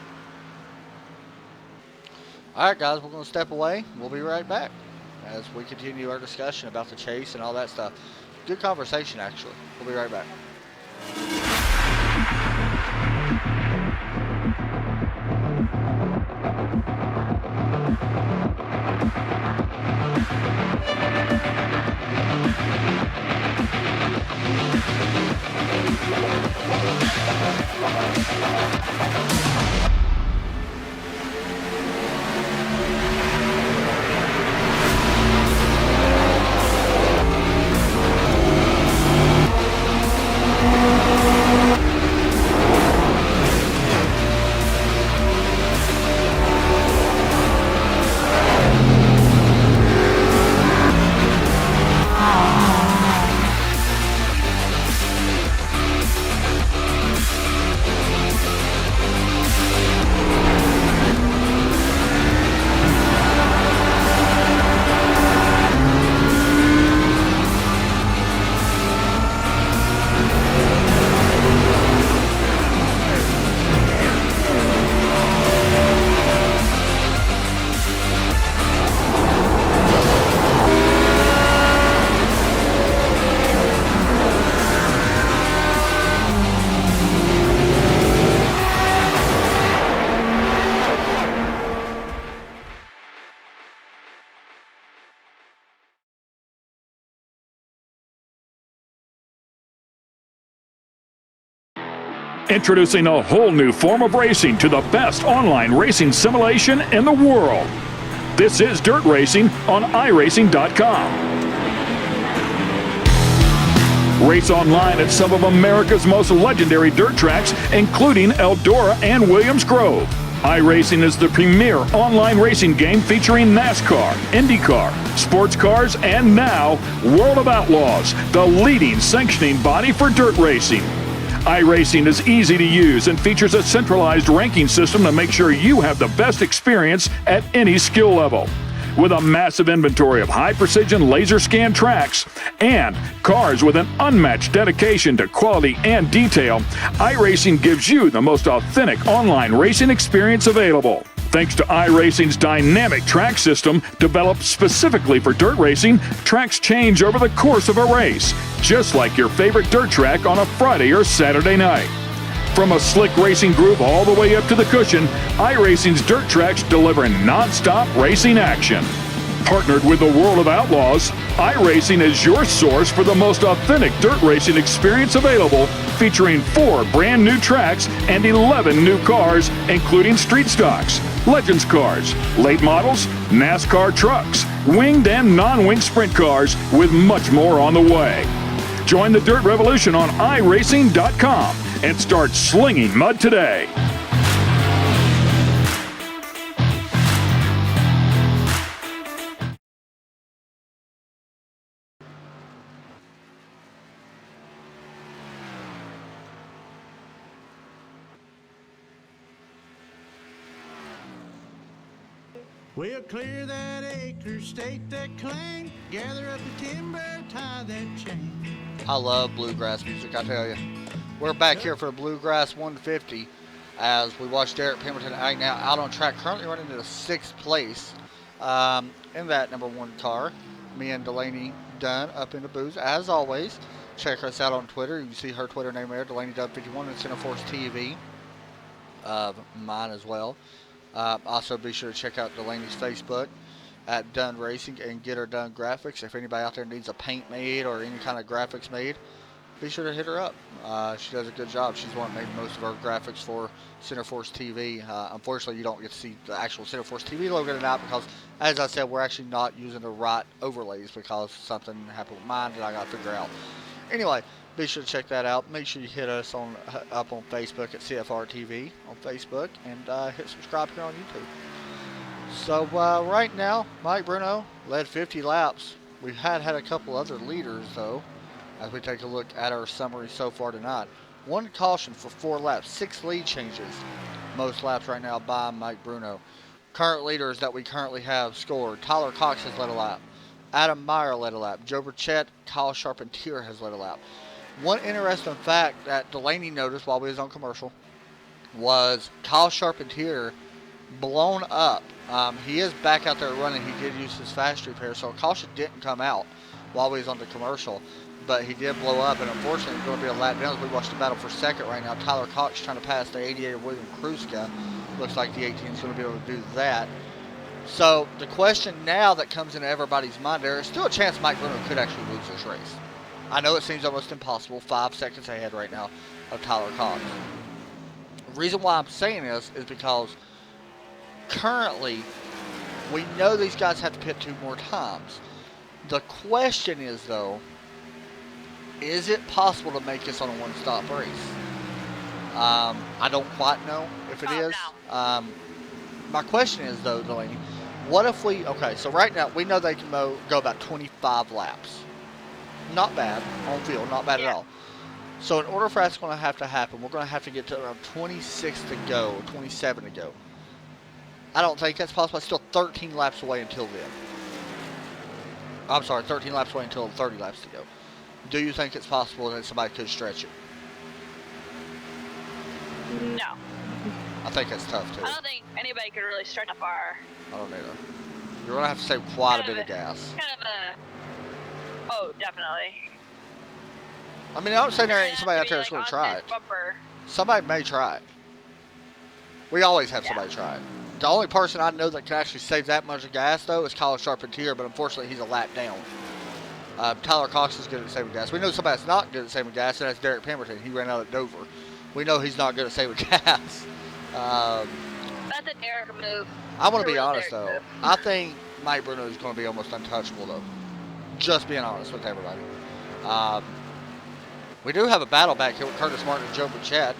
All right, guys, we're going to step away. We'll be right back as we continue our discussion about the chase and all that stuff. Good conversation, actually. We'll be right back. Introducing a whole new form of racing to the best online racing simulation in the world. This is Dirt Racing on iRacing.com. Race online at some of America's most legendary dirt tracks, including Eldora and Williams Grove. iRacing is the premier online racing game featuring NASCAR, IndyCar, sports cars, and now World of Outlaws, the leading sanctioning body for dirt racing. iRacing is easy to use and features a centralized ranking system to make sure you have the best experience at any skill level. With a massive inventory of high-precision laser scan tracks and cars with an unmatched dedication to quality and detail, iRacing gives you the most authentic online racing experience available. Thanks to iRacing's dynamic track system, developed specifically for dirt racing, tracks change over the course of a race, just like your favorite dirt track on a Friday or Saturday night. From a slick racing groove all the way up to the cushion, iRacing's dirt tracks deliver non-stop racing action. Partnered with the World of Outlaws, iRacing is your source for the most authentic dirt racing experience available, featuring 4 brand new tracks and 11 new cars, including street stocks, Legends cars, late models, NASCAR trucks, winged and non-winged sprint cars, with much more on the way. Join the Dirt Revolution on iRacing.com and start slinging mud today. We'll clear that acre, stake that claim, gather up the timber, tie that chain. I love bluegrass music, I tell you. We're back here for the Bluegrass 150 as we watch Derek Pemberton now out on track, currently running into 6th place in that number 1 car. me and Delaney Dunn up in the booth. As always, check us out on Twitter. You can see her Twitter name there, Delaney Dunn 51, and Center Force TV. Mine as well. Also, be sure to check out Delaney's Facebook at Dunn Racing and get her Dunn Graphics. If anybody out there needs a paint made or any kind of graphics made, be sure to hit her up. She does a good job. She's the one that made most of our graphics for Center Force TV. Unfortunately, you don't get to see the actual Center Force TV logo tonight because, as I said, we're actually not using the right overlays because something happened with mine that I got to figure out. Anyway, be sure to check that out. Make sure you hit us up on Facebook at CFR TV on Facebook and hit subscribe here on YouTube. So right now, Mike Bruno led 50 laps. We've had a couple other leaders though. As we take a look at our summary so far tonight. 1 caution for 4 laps, 6 lead changes. Most laps right now by Mike Bruno. Current leaders that we currently have scored. Tyler Cox has led a lap. Adam Meyer led a lap. Joe Burchett, Kyle Charpentier has led a lap. One interesting fact that Delaney noticed while we was on commercial was Kyle Charpentier blown up. He is back out there running. He did use his fast repair, so caution didn't come out while we was on the commercial. But he did blow up, and unfortunately, it's going to be a lap down as we watch the battle for second right now. Tyler Cox trying to pass the 88 of William Kruska. Looks like the 18 is going to be able to do that. So the question now that comes into everybody's mind, there is still a chance Mike Bruno could actually lose this race. I know it seems almost impossible, 5 seconds ahead right now of Tyler Cox. The reason why I'm saying this is because currently we know these guys have to pit 2 more times. The question is, though, is it possible to make this on a 1-stop race? I don't quite know if it is. No. My question is, though, Delaney, what if we... Okay, so right now, we know they can go about 25 laps. Not bad on field, not bad at all. So in order for that's going to happen, we're going to have to get to around 26 to go, or 27 to go. I don't think that's possible. It's still 13 laps away until then. I'm sorry, 13 laps away until 30 laps to go. Do you think it's possible that somebody could stretch it? No. I think that's tough, too. I don't think anybody could really stretch that far. I don't either. You're going to have to save quite a bit of gas. Oh, definitely. I mean, I'm saying there ain't somebody out there that's going to try it. Bumper. Somebody may try it. We always have somebody try it. The only person I know that can actually save that much gas, though, is Kyle Charpentier, but unfortunately, he's a lap down. Tyler Cox is good at saving gas. We know somebody that's not good at saving gas, and that's Derek Pemberton. He ran out at Dover. We know he's not good at saving gas. That's an Derek move. I want to be honest, though. I think Mike Bruno is going to be almost untouchable, though. Just being honest with everybody. We do have a battle back here with Curtis Martin and Joe Burchett.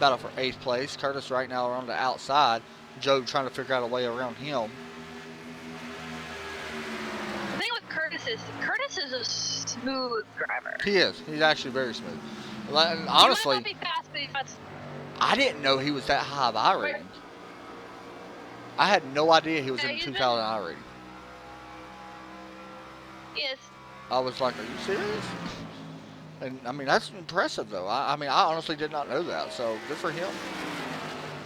Battle for 8th place. Curtis right now on the outside. Joe trying to figure out a way around him. The thing with Curtis is a smooth driver. He is. He's actually very smooth. And honestly, he might not be fast, but he's fast. I didn't know he was that high of I rating. I had no idea he was in the 2000 I rating. Yes. I was like, are you serious? And I mean, that's impressive, though. I mean, I honestly did not know that, so good for him.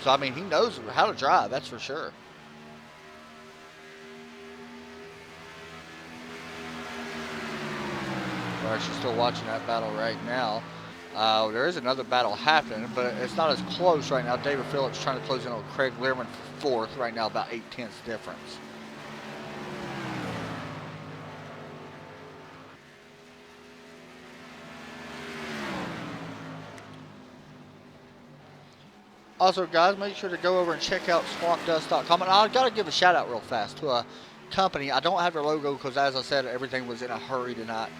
So, I mean, he knows how to drive, that's for sure. We're actually still watching that battle right now. There is another battle happening, but it's not as close right now. David Phillips trying to close in on Craig Learman for 4th right now, about 0.8 difference. Also, guys, make sure to go over and check out swampdust.com. And I've got to give a shout out real fast to a company. I don't have their logo because, as I said, everything was in a hurry tonight.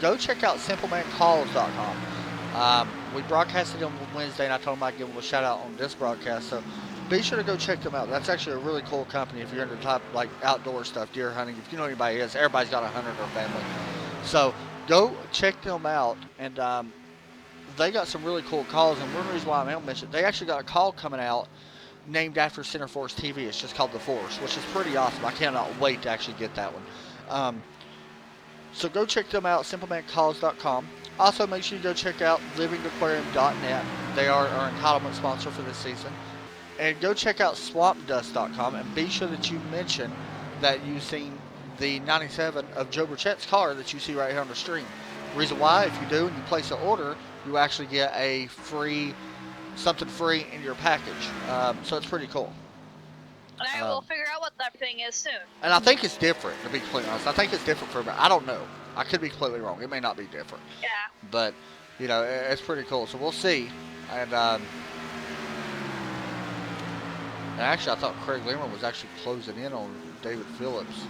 Go check out simplemancalls.com. We broadcasted them on Wednesday, and I told them I'd give them a shout out on this broadcast. So be sure to go check them out. That's actually a really cool company if you're into type like outdoor stuff, deer hunting. If you know anybody is, everybody's got a hunter in their family. So go check them out, and they got some really cool calls. And one reason why I mentioned, they actually got a call coming out named after Center Force TV. It's just called The Force, which is pretty awesome. I cannot wait to actually get that one. So go check them out, simplemancalls.com. Also, make sure you go check out livingaquarium.net. They are our entitlement sponsor for this season. And go check out swampdust.com, and be sure that you mention that you've seen the 97 of Joe Burchett's car that you see right here on the stream. Reason why, if you do and you place an order, you actually get a something free in your package. So it's pretty cool. And I will figure out what that thing is soon. And I think it's different, to be completely honest. I think it's different for everybody. I don't know. I could be completely wrong. It may not be different. Yeah. But, you know, it's pretty cool. So we'll see. And actually, I thought Craig Learman was actually closing in on David Phillips.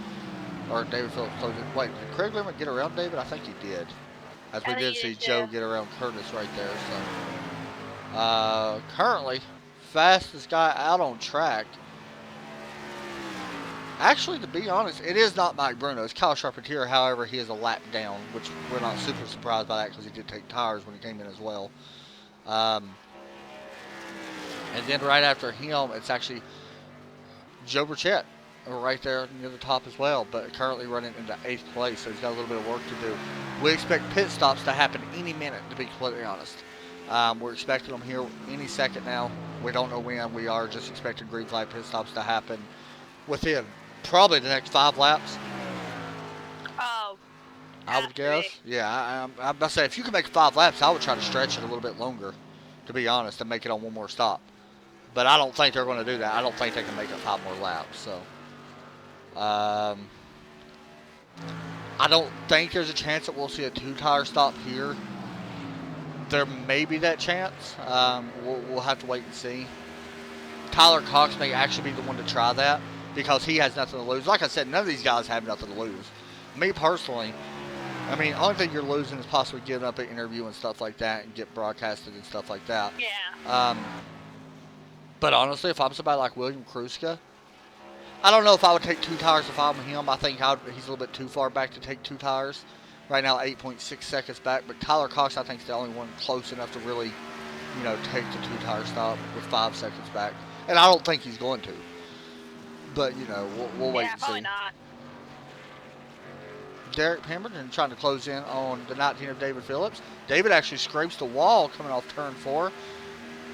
Or David Phillips closing. Wait, did Craig Learman get around David? I think he did. As we did see Joe get around Curtis right there. So, currently, fastest guy out on track. Actually, to be honest, it is not Mike Bruno. It's Kyle Charpentier. However, he is a lap down, which we're not super surprised by that because he did take tires when he came in as well. And then right after him, it's actually Joe Burchett right there near the top as well, but currently running into 8th place, so he's got a little bit of work to do. We expect pit stops to happen any minute, to be completely honest. We're expecting them here any second now. We don't know when. We are just expecting green flag pit stops to happen within probably the next 5 laps. Oh. I would guess. Yeah, I'm about to say, if you can make 5 laps, I would try to stretch it a little bit longer, to be honest, and make it on one more stop. But I don't think they're going to do that. I don't think they can make it 5 more laps. So, I don't think there's a chance that we'll see a 2-tire stop here. There may be that chance. We'll have to wait and see. Tyler Cox may actually be the one to try that because he has nothing to lose. Like I said, none of these guys have nothing to lose. Me personally, I mean, only thing you're losing is possibly giving up an interview and stuff like that and get broadcasted and stuff like that. Yeah. But honestly, if I'm somebody like William Kruska, I don't know if I would take 2 tires if I'm him. I think he's a little bit too far back to take 2 tires. Right now, 8.6 seconds back. But Tyler Cox, I think, is the only one close enough to really, you know, take the 2-tire stop with 5 seconds back. And I don't think he's going to. But, you know, we'll wait and see. Probably not. Derek Pemberton trying to close in on the 19 of David Phillips. David actually scrapes the wall coming off turn 4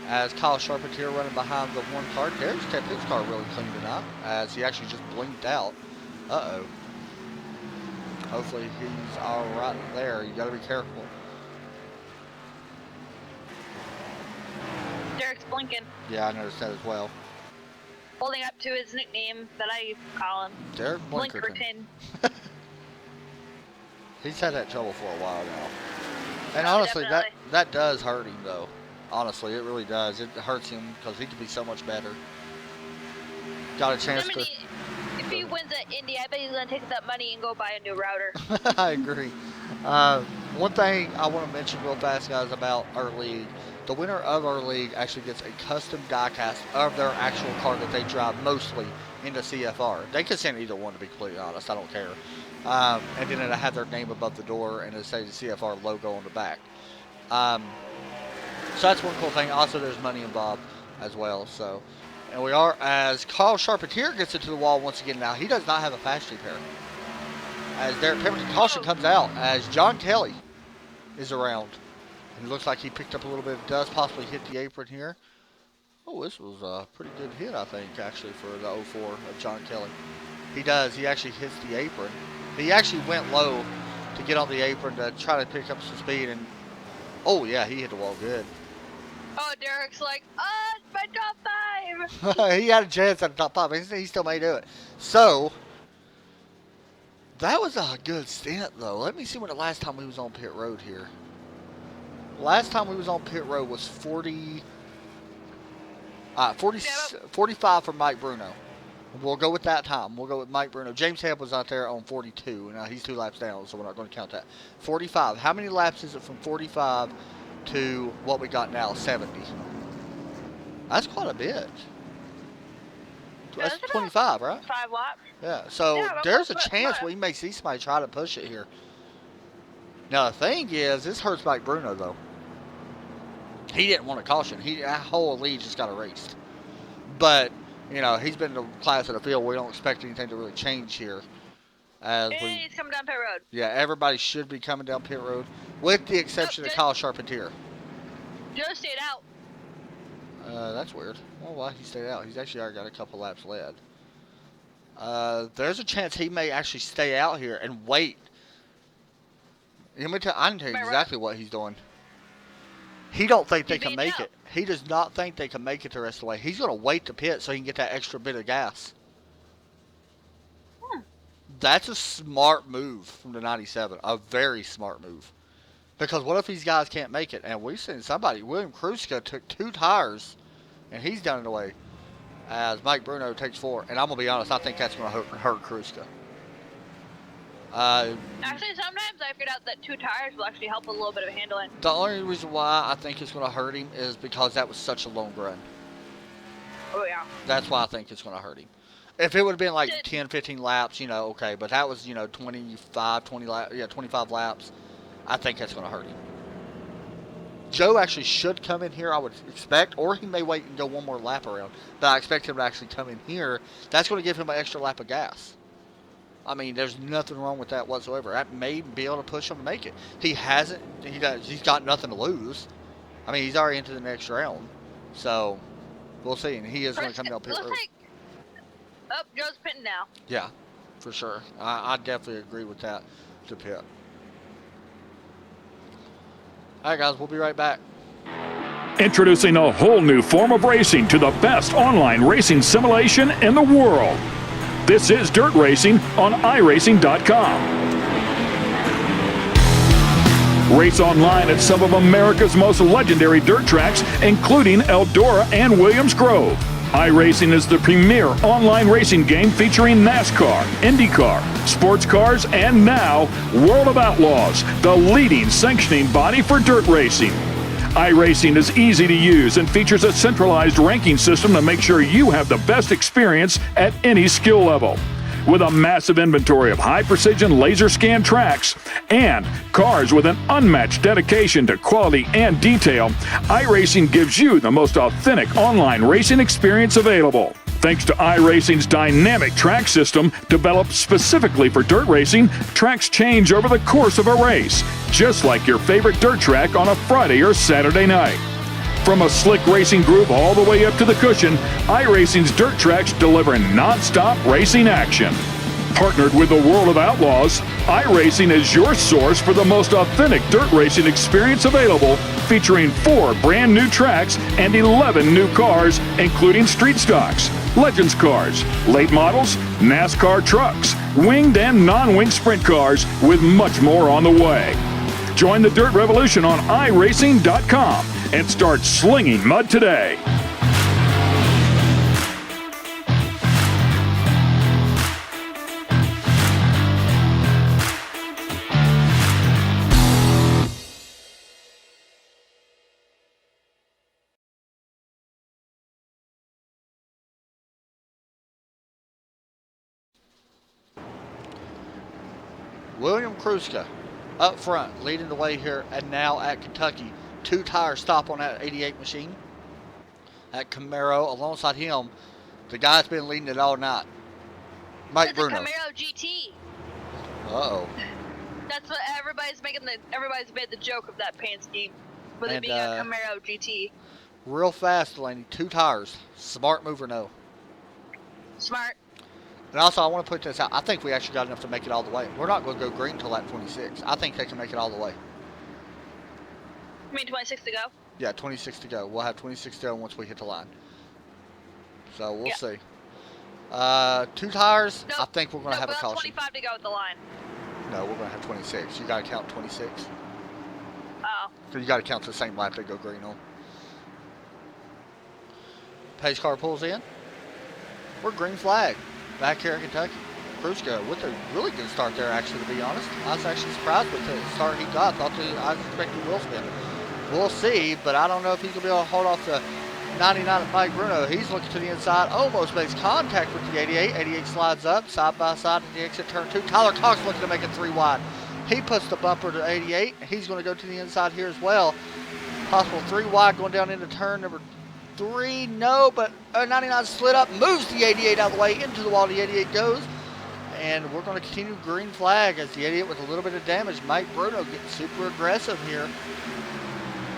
as Kyle Charpentier running behind the 1 car. Derek's kept his car really clean tonight as he actually just blinked out. Uh-oh. Hopefully he's all right there. You got to be careful. Derek's blinking. Yeah, I noticed that as well. Holding up to his nickname that I call him. Derek Blinkerton. Blinkerton. He's had that trouble for a while now. And Oh, honestly, definitely. that does hurt him, though. Honestly, it really does. It hurts him because he could be so much better. Got a chance to... If he wins at Indy, I bet he's going to take that money and go buy a new router. I agree. One thing I want to mention real fast, guys, about our league. The winner of our league actually gets a custom diecast of their actual car that they drive mostly into CFR. They could send either one, to be completely honest. I don't care. And then it'll have their name above the door and it'll say the CFR logo on the back. So that's one cool thing. Also, there's money involved as well. So, and we are, as Kyle Charpentier gets into the wall once again now, he does not have a fast repair. As Derek Pemberton caution comes out, as John Kelly is around. And it looks like he picked up a little bit of dust, possibly hit the apron here. Oh, this was a pretty good hit, I think, actually, for the 04 of John Kelly. He does. He actually hits the apron. He actually went low to get on the apron to try to pick up some speed. And oh, yeah, he hit the wall good. Oh, Derek's like, oh, it's my top 5. He had a chance at the top 5. He still may do it. So, that was a good stint, though. Let me see when the last time we was on pit road here. Last time we was on pit road was 45 for Mike Bruno. We'll go with that time. We'll go with Mike Bruno. James Hebb was out there on 42. Now, he's 2 laps down, so we're not going to count that. 45. How many laps is it from 45 to what we got now, 70? That's quite a bit. That's 25, right? 5 laps. Yeah, so Yeah, there's a but- chance we may see somebody try to push it here. Now, the thing is, this hurts Mike Bruno, though. He didn't want a caution. That whole lead just got erased. But, you know, he's been in the class of the field. We don't expect anything to really change here. And he's coming down pit road. Yeah, everybody should be coming down pit road, with the exception of Kyle Charpentier. Joe stayed out. That's weird. Well, why he stayed out? He's actually already got a couple laps led. There's a chance he may actually stay out here and wait. I can tell you exactly what he's doing. He don't think they can make it. He does not think they can make it the rest of the way. He's going to wait to pit so he can get that extra bit of gas. That's a smart move from the 97. A very smart move. Because what if these guys can't make it? And we've seen somebody, William Kruska took 2 tires, and he's down and away. As Mike Bruno takes 4. And I'm going to be honest, I think that's going to hurt Kruska. Actually, sometimes I figured out that 2 tires will actually help a little bit of handling. The only reason why I think it's going to hurt him is because that was such a long run. Oh, yeah. That's why I think it's going to hurt him. If it would have been like 10, 15 laps, okay. But that was, 25 laps. I think that's going to hurt him. Joe actually should come in here, I would expect, or he may wait and go one more lap around. But I expect him to actually come in here. That's going to give him an extra lap of gas. I mean, there's nothing wrong with that whatsoever. That may be able to push him to make it. He's got nothing to lose. I mean, he's already into the next round. So, we'll see. And he is going to come down pit road. Oh, Joe's pitting now. Yeah, for sure. I definitely agree with that to pit. All right, guys, we'll be right back. Introducing a whole new form of racing to the best online racing simulation in the world. This is Dirt Racing on iRacing.com. Race online at some of America's most legendary dirt tracks, including Eldora and Williams Grove. iRacing is the premier online racing game featuring NASCAR, IndyCar, sports cars, and now World of Outlaws, the leading sanctioning body for dirt racing. iRacing is easy to use and features a centralized ranking system to make sure you have the best experience at any skill level. With a massive inventory of high-precision laser scan tracks and cars with an unmatched dedication to quality and detail, iRacing gives you the most authentic online racing experience available. Thanks to iRacing's dynamic track system, developed specifically for dirt racing, tracks change over the course of a race, just like your favorite dirt track on a Friday or Saturday night. From a slick racing groove all the way up to the cushion, iRacing's dirt tracks deliver non-stop racing action. Partnered with the World of Outlaws, iRacing is your source for the most authentic dirt racing experience available, featuring 4 brand new tracks and 11 new cars, including street stocks, Legends cars, late models, NASCAR trucks, winged and non-winged sprint cars, with much more on the way. Join the Dirt Revolution on iRacing.com and start slinging mud today. William Kruska up front, leading the way here, and now at Kentucky. 2 tires stop on that 88 machine. At Camaro, alongside him, the guy that's been leading it all night, Mike Bruno. It's a Camaro GT. Uh-oh. That's what everybody's made the joke of that paint scheme, with it being a Camaro GT. Real fast, Delaney. 2 tires. Smart move or no? Smart. And also, I want to put this out. I think we actually got enough to make it all the way. We're not going to go green until lap 26. I think they can make it all the way. You mean 26 to go? Yeah, 26 to go. We'll have 26 to go once we hit the line. So, we'll see. 2 tires, I think we're going to have a caution. 25 to go at the line. No, we're going to have 26. You got to count 26. Oh. So you got to count the same lap they go green on. Pace car pulls in. We're green flag. Back here in Kentucky. Kruska with a really good start there, actually, to be honest. I was actually surprised with the start he got. I was expecting Will spin. We'll see, but I don't know if he's going to be able to hold off the 99 of Mike Bruno. He's looking to the inside, almost makes contact with the 88. 88 slides up, side by side at the exit turn 2. Tyler Cox looking to make it 3 wide. He puts the bumper to 88. He's going to go to the inside here as well. Possible 3 wide going down into turn number 3. No, but 99 slid up, moves the 88 out of the way, into the wall the 88 goes. And we're going to continue green flag as the 88 with a little bit of damage. Mike Bruno gets super aggressive here.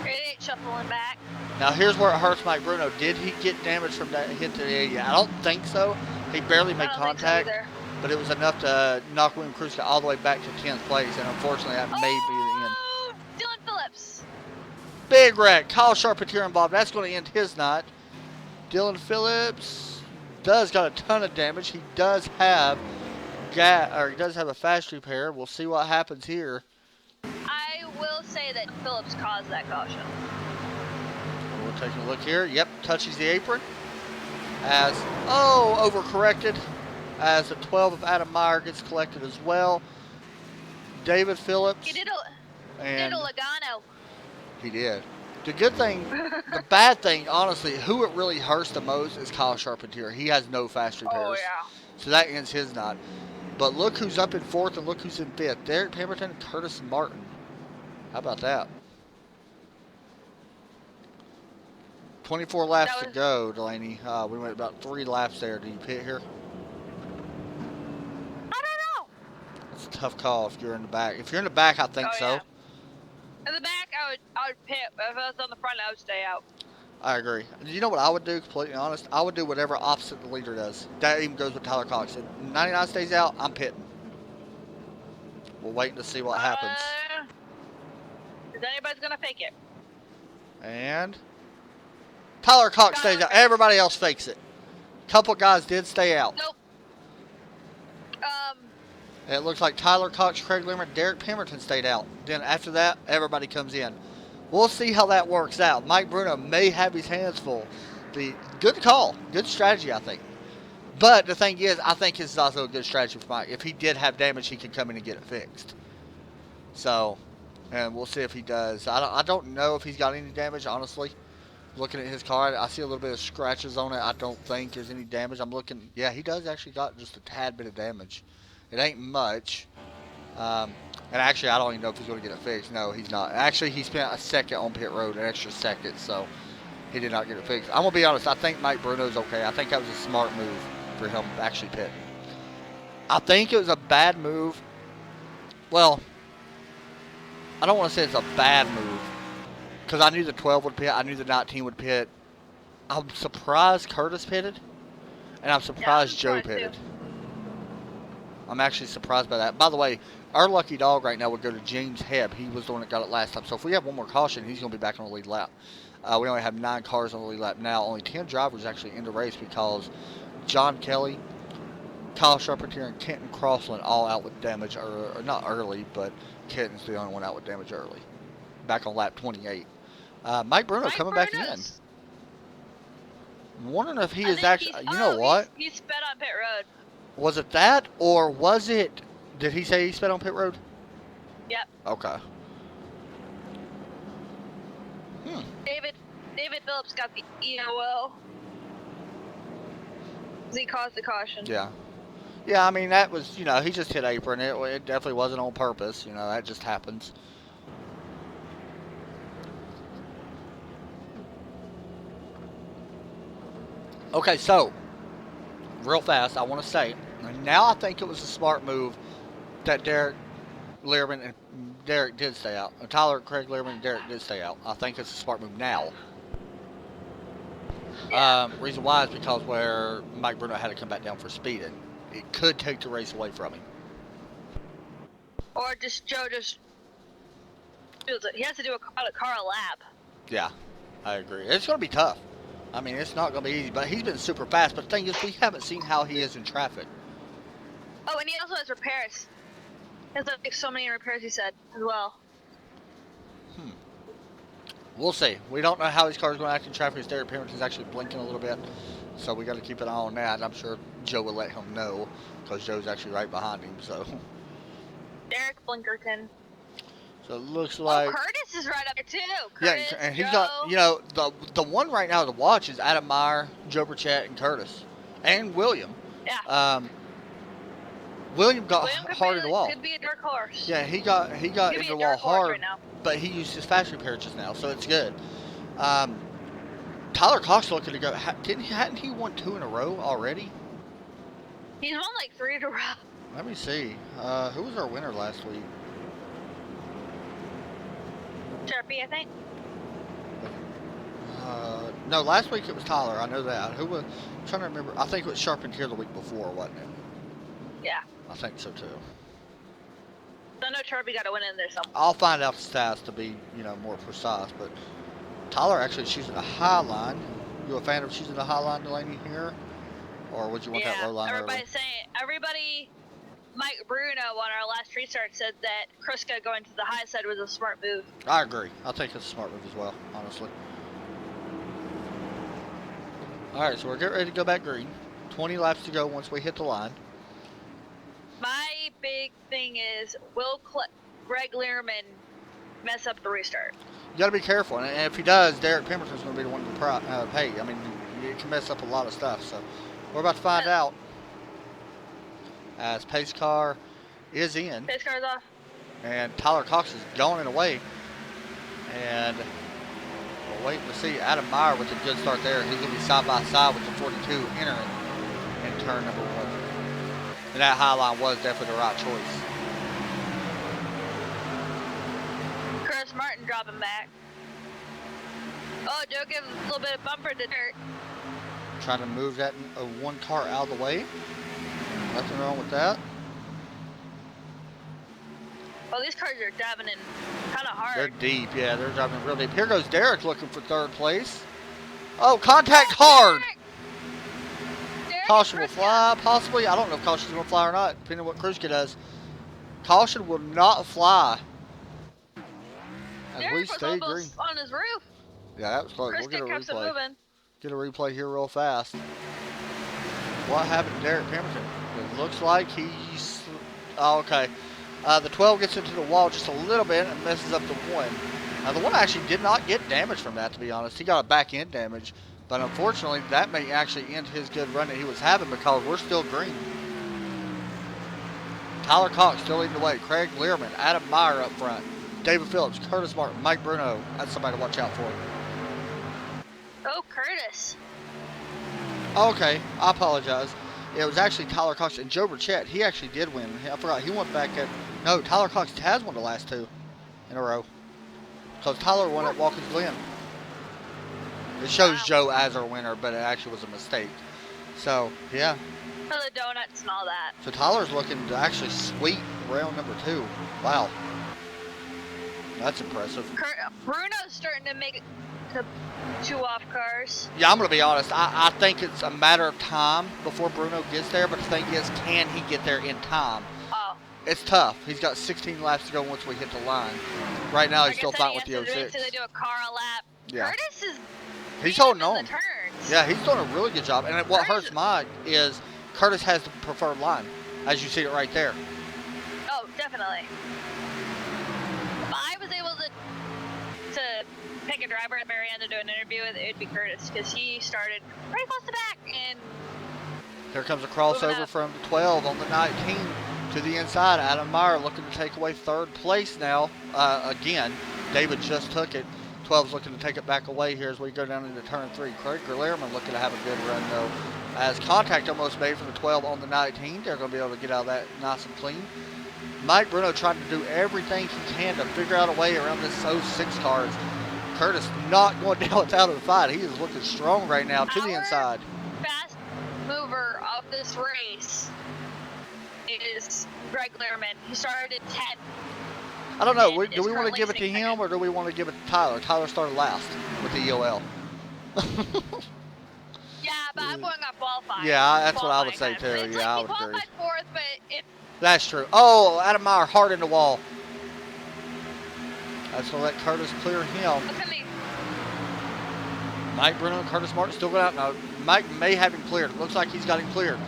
88 shuffling back. Now here's where it hurts Mike Bruno. Did he get damage from that hit to the 88? I don't think so. He barely made I don't think so contact, either. but it was enough to knock William Kruska all the way back to 10th place, and unfortunately that may be the end. Oh, Dylan Phillips. Big wreck. Kyle Charpentier involved. That's going to end his night. Dylan Phillips does got a ton of damage. He does have a fast repair. We'll see what happens here. I will say that Phillips caused that caution. We're taking a look here. Yep, touches the apron. Overcorrected. As the 12 of Adam Meyer gets collected as well. David Phillips. He did a Logano. He did. The good thing, the bad thing, honestly, who it really hurts the most is Kyle Charpentier. He has no fast repairs. Oh, yeah. So that ends his night. But look who's up in 4th and look who's in 5th. Derek Pemberton and Curtis Martin. How about that? 24 laps to go, Delaney. We went about 3 laps there. Do you pit here? I don't know. It's a tough call if you're in the back. If you're in the back, I think so. Yeah. In the back, I would pit, but if I was on the front, I would stay out. I agree. You know what I would do, completely honest? I would do whatever opposite the leader does. That even goes with Tyler Cox. If 99 stays out, I'm pitting. We'll wait to see what happens. If anybody's going to fake it. And Tyler Cox stays out. Everybody else fakes it. Couple guys did stay out. Nope. It looks like Tyler Cox, Craig Limmer, Derek Pemberton stayed out. Then after that, everybody comes in. We'll see how that works out. Mike Bruno may have his hands full. Good call. Good strategy, I think. But the thing is, I think this is also a good strategy for Mike. If he did have damage, he could come in and get it fixed. So, and we'll see if he does. I don't know if he's got any damage, honestly. Looking at his car, I see a little bit of scratches on it. I don't think there's any damage. I'm looking. Yeah, he does actually got just a tad bit of damage. It ain't much. And actually, I don't even know if he's going to get it fixed. No, he's not. Actually, he spent a second on pit road, an extra second, so he did not get it fixed. I'm going to be honest. I think Mike Bruno's okay. I think that was a smart move for him actually pitting. I think it was a bad move. Well, I don't want to say it's a bad move because I knew the 12 would pit. I knew the 19 would pit. I'm surprised Curtis pitted, and I'm surprised Joe pitted. I'm actually surprised by that. By the way, our lucky dog right now would go to James Hebb. He was the one that got it last time. So if we have one more caution, he's going to be back on the lead lap. We only have 9 cars on the lead lap now. Only 10 drivers actually in the race because John Kelly, Kyle Charpentier, and Kenton Crossland all out with damage. Or not early, but Kenton's the only one out with damage early. Back on lap 28. Mike Bruno coming back in. I'm wondering if he is actually... You know what? He sped on pit road. Was it that, or was it... Did he say he sped on pit road? Yep. Okay. David Phillips got the EOL. He caused the caution. Yeah. Yeah, I mean, that was, you know, he just hit apron. It definitely wasn't on purpose. You know, that just happens. Okay, so, real fast, I want to say, now I think it was a smart move that Derek Learman and Derek did stay out. Tyler, Craig Learman, and Derek did stay out. I think it's a smart move now. Yeah. Reason why is because where Mike Bruno had to come back down for speeding. It could take the race away from him. Or just Joe just feels it. He has to do a car lap. Yeah, I agree. It's going to be tough. I mean, it's not going to be easy, but he's been super fast. But the thing is, we haven't seen how he is in traffic. Oh, and he also has repairs. He has like so many repairs, he said, as well. We'll see. We don't know how his car is going to act in traffic. His Derek Pemberton's actually blinking a little bit. So we got to keep an eye on that. I'm sure Joe will let him know because Joe's actually right behind him. So Derek Blinkerton. So it looks like... Oh, Curtis is right up there, too. Curtis, yeah, and he's Joe. got, you know, the one right now to watch is Adam Meyer, Joe Burchett, and Curtis. And William. Yeah. William got hard in the wall. Could be a dark horse. Yeah, he got in the wall hard, right now. but he used his fast repair just now, so it's good. Tyler Cox looking to go. Hadn't he won 2 in a row already? He's won like 3 in a row. Let me see. Who was our winner last week? Sharpie, I think. No, last week it was Tyler. I know that. Who was? I'm trying to remember. I think it was Sharpened here the week before, wasn't it? Yeah. I think so too. I know Charby got a win in there somewhere. I'll find out the stats to be, more precise. But Tyler actually she's in the high line. You a fan of she's in the high line, Delaney, here? Or would you want that low line everybody's saying, Mike Bruno on our last restart said that Kriska going to the high side was a smart move. I agree. I think it's a smart move as well, honestly. Alright, so we're getting ready to go back green. 20 laps to go once we hit the line. My big thing is, will Greg Learman mess up the restart? You got to be careful, and if he does, Derek Pemberton's going to be the one to pay. I mean, it can mess up a lot of stuff, so we're about to find out. As pace car is in. Pace car's off. And Tyler Cox is going in away. And we're waiting to see Adam Meyer with a good start there. He's going to be side by side with the 42 entering in turn number 1. And that high line was definitely the right choice. Chris Martin dropping back. Oh, Joe gives a little bit of bumper to dirt. Trying to move that one car out of the way. Nothing wrong with that. Well, these cars are driving in kind of hard. They're deep, yeah, they're driving real deep. Here goes Derek looking for third place. Oh, contact hard! Derek Caution will fly, possibly. I don't know if caution's going to fly or not, depending on what Kruska does. Caution will not fly. As Derek we was stay green. almost on his roof. Yeah, that was close. We'll get a kept it replay. moving. Get a replay here real fast. What happened to Derek Pemberton? It looks like he's... Oh, okay. The 12 gets into the wall just a little bit and messes up the 1. Now, the 1 actually did not get damage from that, to be honest. He got a back end damage. But unfortunately, that may actually end his good run that he was having because we're still green. Tyler Cox still leading the way. Craig Learman, Adam Meyer up front. David Phillips, Curtis Martin, Mike Bruno. That's somebody to watch out for. Oh, Curtis. Okay, I apologize. It was actually Tyler Cox and Joe Burchett. He actually did win. I forgot. He went back at... No, Tyler Cox has won the last 2 in a row. Because Tyler won at Watkins Glen. It shows Joe as our winner, but it actually was a mistake. So, yeah. For the donuts and all that. So Tyler's looking to actually sweep round number 2. Wow. That's impressive. Bruno's starting to make the 2 off cars. Yeah, I'm going to be honest. I think it's a matter of time before Bruno gets there, but the thing is, can he get there in time? Oh. It's tough. He's got 16 laps to go once we hit the line. Right now, he's still fighting with the 06. So they do a car a lap. Yeah. Curtis is... He's holding on. The turns. Yeah, he's doing a really good job. And what hurts Mike is Curtis has the preferred line, as you see it right there. Oh, definitely. If I was able to pick a driver at the very end to do an interview with, it would be Curtis, because he started right close to back. And here comes a crossover from the 12 on the 19 to the inside. Adam Meyer looking to take away 3rd place now. Again, David just took it. 12's looking to take it back away here as we go down into turn 3. Craig Learman looking to have a good run, though. As contact almost made from the 12 on the 19. They're going to be able to get out of that nice and clean. Mike Bruno trying to do everything he can to figure out a way around this 06 cars. Curtis not going down without a fight. He is looking strong right now to the inside. Fast mover of this race is Greg Learman. He started at 10. I don't know. Do we want to give it to him or do we want to give it to Tyler? Tyler started last with the EOL. Yeah, but I'm going off qualifying. Yeah, that's what I would say too. It's Yeah, like I would agree. He qualified 4th, but it... That's true. Oh, Adam Meyer hard in the wall. That's going to let Curtis clear him. Mike Bruno and Curtis Martin still going out. Now, Mike may have him cleared. It looks like he's got him cleared.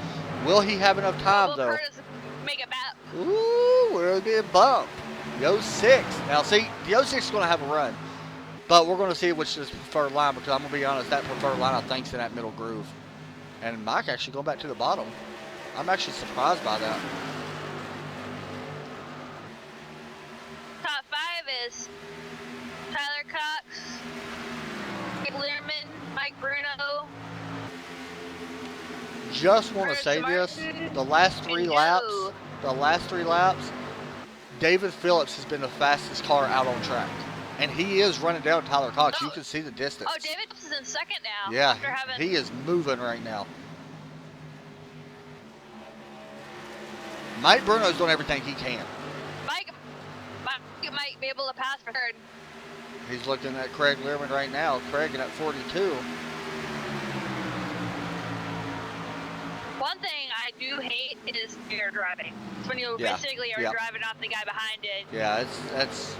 Will he have enough time, though? Curtis make it back? Ooh, we're going to be a bump. The 06. Now, see, the 06 is going to have a run. But we're going to see which is the preferred line because I'm going to be honest, that preferred line, I think, is in that middle groove. And Mike actually going back to the bottom. I'm actually surprised by that. Top 5 is Tyler Cox, Learman, Mike Bruno. Just want to say this, the last 3 laps, David Phillips has been the fastest car out on track. And he is running down Tyler Cox. You Oh. can see the distance. Oh, David is in second now. Yeah, After having he is moving right now. Mike Bruno's doing everything he can. Mike might be able to pass for third. He's looking at Craig Learman right now. Craig at 42. One thing I do hate is air driving. It's when you basically are driving off the guy behind it. Yeah, that's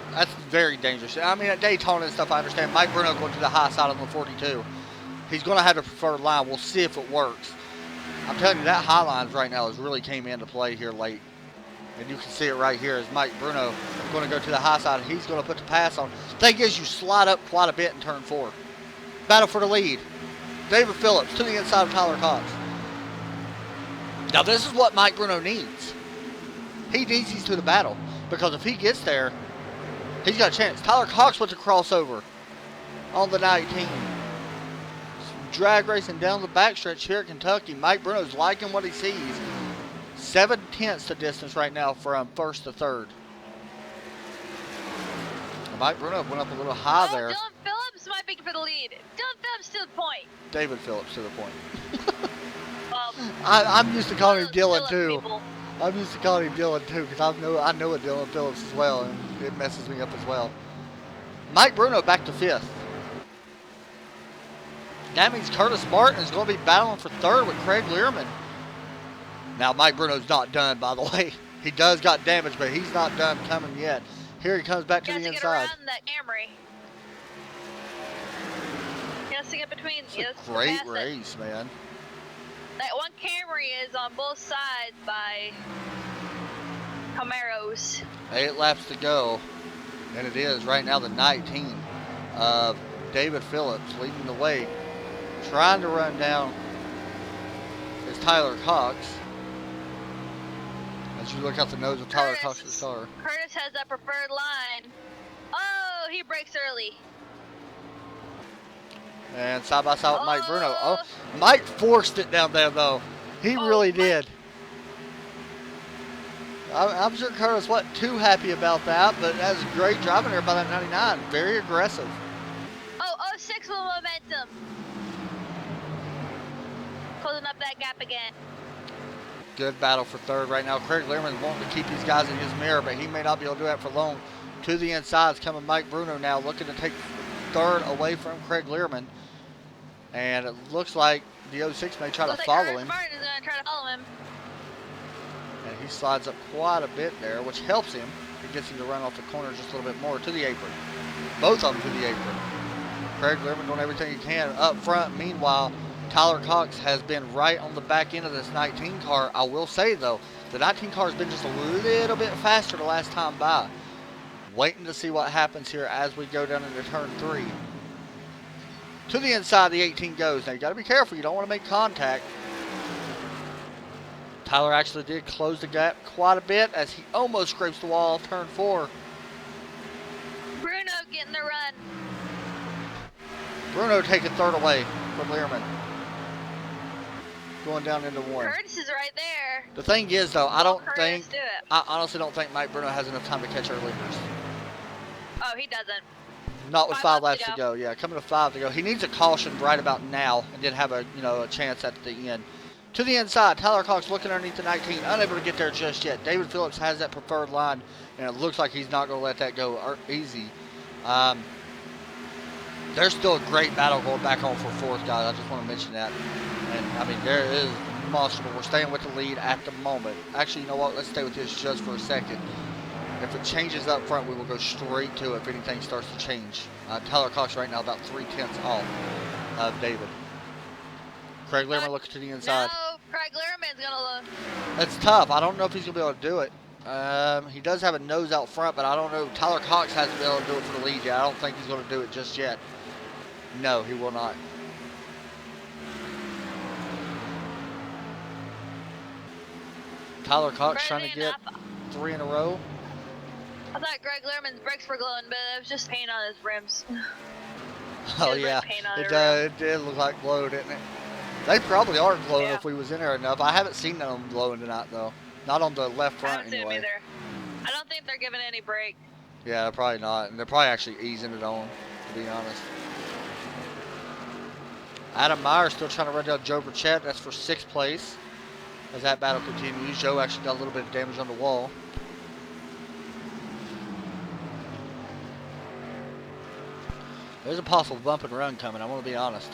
very dangerous. I mean, at Daytona and stuff, I understand. Mike Bruno going to the high side on the 42. He's going to have the preferred line. We'll see if it works. I'm telling you, that high lines right now has really came into play here late. And you can see it right here as Mike Bruno is going to go to the high side. He's going to put the pass on. Thing is, you slide up quite a bit in turn 4. Battle for the lead. David Phillips to the inside of Tyler Cox. Now, this is what Mike Bruno needs. He needs these to the battle. Because if he gets there, he's got a chance. Tyler Cox with the crossover on the 19. Drag racing down the backstretch here at Kentucky. Mike Bruno's liking what he sees. 7/10 the distance right now from first to third. Mike Bruno went up a little high there. Dylan Phillips might be for the lead. Dylan Phillips to the point. David Phillips to the point. Well, I'm used to calling him Dylan too. People. I'm used to calling him Dylan too because I know a Dylan Phillips as well, and it messes me up as well. Mike Bruno back to 5th. That means Curtis Martin is going to be battling for 3rd with Craig Learman. Now, Mike Bruno's not done, by the way. He does got damage, but he's not done coming yet. Here he comes back to the inside. Get around that Camry. He has to get between. It's a great race, man. That one Camry is on both sides by Camaros. 8 laps to go, and it is right now the 19 of David Phillips leading the way. Trying to run down is Tyler Cox. As you look out the nose of Tyler Cox's car. Curtis has that preferred line. Oh, he brakes early. And side by side with Mike Bruno. Oh, Mike forced it down there, though. He really did. I'm sure Curtis wasn't too happy about that, but that was great driving there by that 99. Very aggressive. Oh, 06 with momentum. Closing up that gap again. Good battle for 3rd right now. Craig Learman wanting to keep these guys in his mirror, but he may not be able to do that for long. To the inside is coming Mike Bruno now, looking to take 3rd away from Craig Learman. And it looks like the 06 may try to follow him. Martin is going to try to follow him. And he slides up quite a bit there, which helps him. It gets him to run off the corner just a little bit more to the apron. Both of them to the apron. Craig Learman doing everything he can up front. Meanwhile, Tyler Cox has been right on the back end of this 19 car. I will say, though, the 19 car has been just a little bit faster the last time by. Waiting to see what happens here as we go down into turn 3. To the inside, the 18 goes. Now, you got to be careful. You don't want to make contact. Tyler actually did close the gap quite a bit as he almost scrapes the wall of turn 4. Bruno getting the run. Bruno taking 3rd away from Learman. Going down into 1. Curtis is right there. The thing is, though, I honestly don't think Mike Bruno has enough time to catch our leaders. Oh, he doesn't. Not with 5 laps to go. Yeah, coming to 5 to go. He needs a caution right about now and then have a chance at the end. To the inside, Tyler Cox looking underneath the 19, unable to get there just yet. David Phillips has that preferred line, and it looks like he's not going to let that go easy. There's still a great battle going back on for 4th, guys. I just want to mention that. And, I mean, there is monster, but we're staying with the lead at the moment. Actually, you know what? Let's stay with this just for a second. If it changes up front, we will go straight to it if anything starts to change. Tyler Cox right now about 3/10 off of David. Craig Learman looking to the inside. No, Craig Learman's going to look. It's tough. I don't know if he's going to be able to do it. He does have a nose out front, but I don't know. Tyler Cox hasn't been able to do it for the lead yet. I don't think he's going to do it just yet. No, he will not. Tyler Cox trying to get 3 in a row. I thought Greg Learman's brakes were glowing, but it was just paint on his rims. Oh, yeah. It did look like glow, didn't it? They probably are glowing if we was in there enough. I haven't seen none of them glowing tonight, though. Not on the left front, anyway. I don't think they're giving any break. Yeah, probably not. And they're probably actually easing it on, to be honest. Adam Meyer still trying to run down Joe Burchett. That's for 6th place. As that battle continues, Joe actually got a little bit of damage on the wall. There's a possible bump and run coming, I'm going to be honest.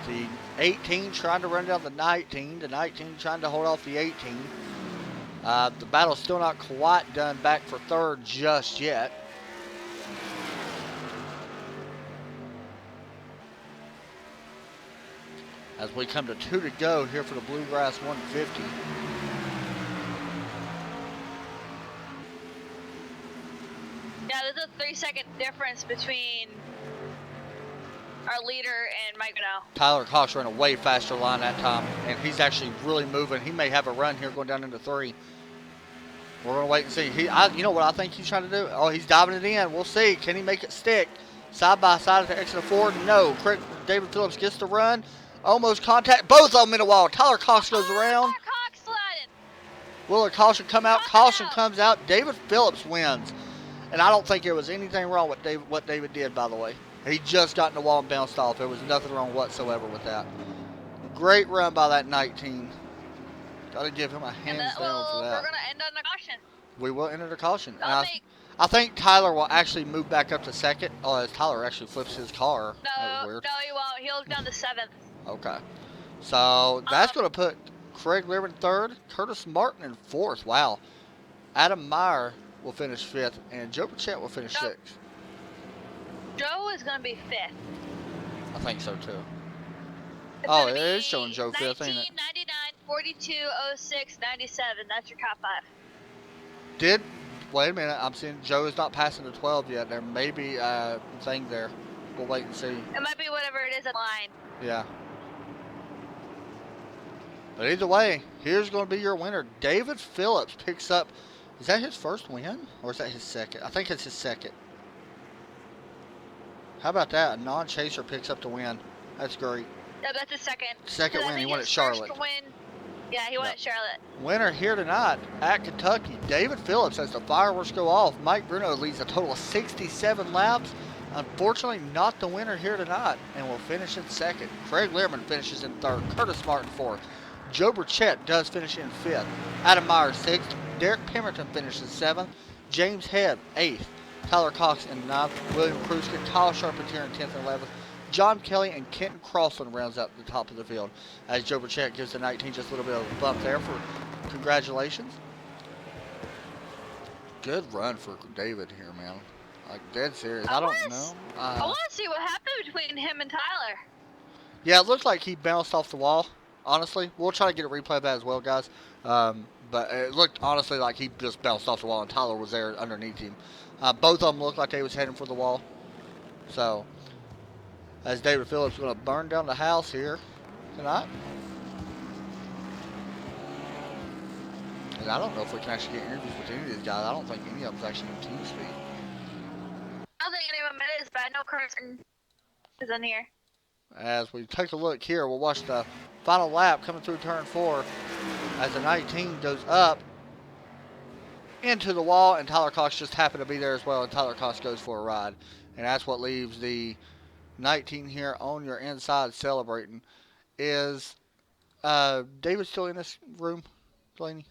The 18 trying to run down the 19. The 19 trying to hold off the 18. The battle's still not quite done back for 3rd just yet. As we come to 2 to go here for the Bluegrass 150. Yeah, there's a 3-second difference between our leader and Mike now. Tyler Cox ran a way faster line that time, and he's actually really moving. He may have a run here going down into 3. We're going to wait and see. You know what I think he's trying to do? Oh, he's diving it in. We'll see. Can he make it stick? Side by side at the exit of 4? No. David Phillips gets the run. Almost contact. Both of them in the wall. Tyler Cox goes around. Tyler Cox sliding. Will a caution come out? Caution comes out. David Phillips wins. And I don't think there was anything wrong with what David did, by the way. He just got in the wall and bounced off. There was nothing wrong whatsoever with that. Great run by that 19. Got to give him a hands down for that. We're going to end on a caution. We will enter the caution. I think Tyler will actually move back up to 2nd. Oh, as Tyler actually flips his car. No, that was weird. No, he won't. He'll go down to 7th. Okay. So that's going to put Craig Lear in 3rd, Curtis Martin in 4th. Wow. Adam Meyer will finish 5th, and Joe Burchett will finish 6th. Joe is going to be 5th. I think so, too. It's it is showing Joe 5th, ain't it? 19, 99, 42, 06, 97. That's your top 5. Wait a minute. I'm seeing Joe is not passing the 12 yet. There may be a thing there. We'll wait and see. It might be whatever it is in line. Yeah. But either way, here's going to be your winner. David Phillips picks up. Is that his first win? Or is that his second? I think it's his second. How about that? A non-chaser picks up the win. That's great. No, that's his second. Second win. He won at Charlotte. Yeah, he won at Charlotte. Winner here tonight at Kentucky, David Phillips. As the fireworks go off, Mike Bruno leads a total of 67 laps. Unfortunately, not the winner here tonight, and will finish in 2nd. Craig Learman finishes in 3rd. Curtis Martin 4th. Joe Burchett does finish in 5th. Adam Meyer 6th. Derek Pemberton finishes 7th. James Head 8th. Tyler Cox in 9th. William Kruska, Kyle Charpentier in 10th and 11th. John Kelly and Kenton Crossland rounds out the top of the field. As Joe Burchett gives the 19 just a little bit of a bump there for congratulations. Good run for David here, man. Like, dead serious. I don't know. I want to see what happened between him and Tyler. Yeah, it looked like he bounced off the wall, honestly. We'll try to get a replay of that as well, guys. But it looked, honestly, like he just bounced off the wall and Tyler was there underneath him. Both of them looked like they was heading for the wall. So, as David Phillips is going to burn down the house here tonight. And I don't know if we can actually get interviews with any of these guys. I don't think any of them's actually on team speed. I don't think any of them is, but I know Carson is in here. As we take a look here, we'll watch the final lap coming through turn 4 as the 19 goes up into the wall, and Tyler Cox just happened to be there as well, and Tyler Cox goes for a ride. And that's what leaves the 19 here on your inside celebrating. Is David still in this room, Delaney?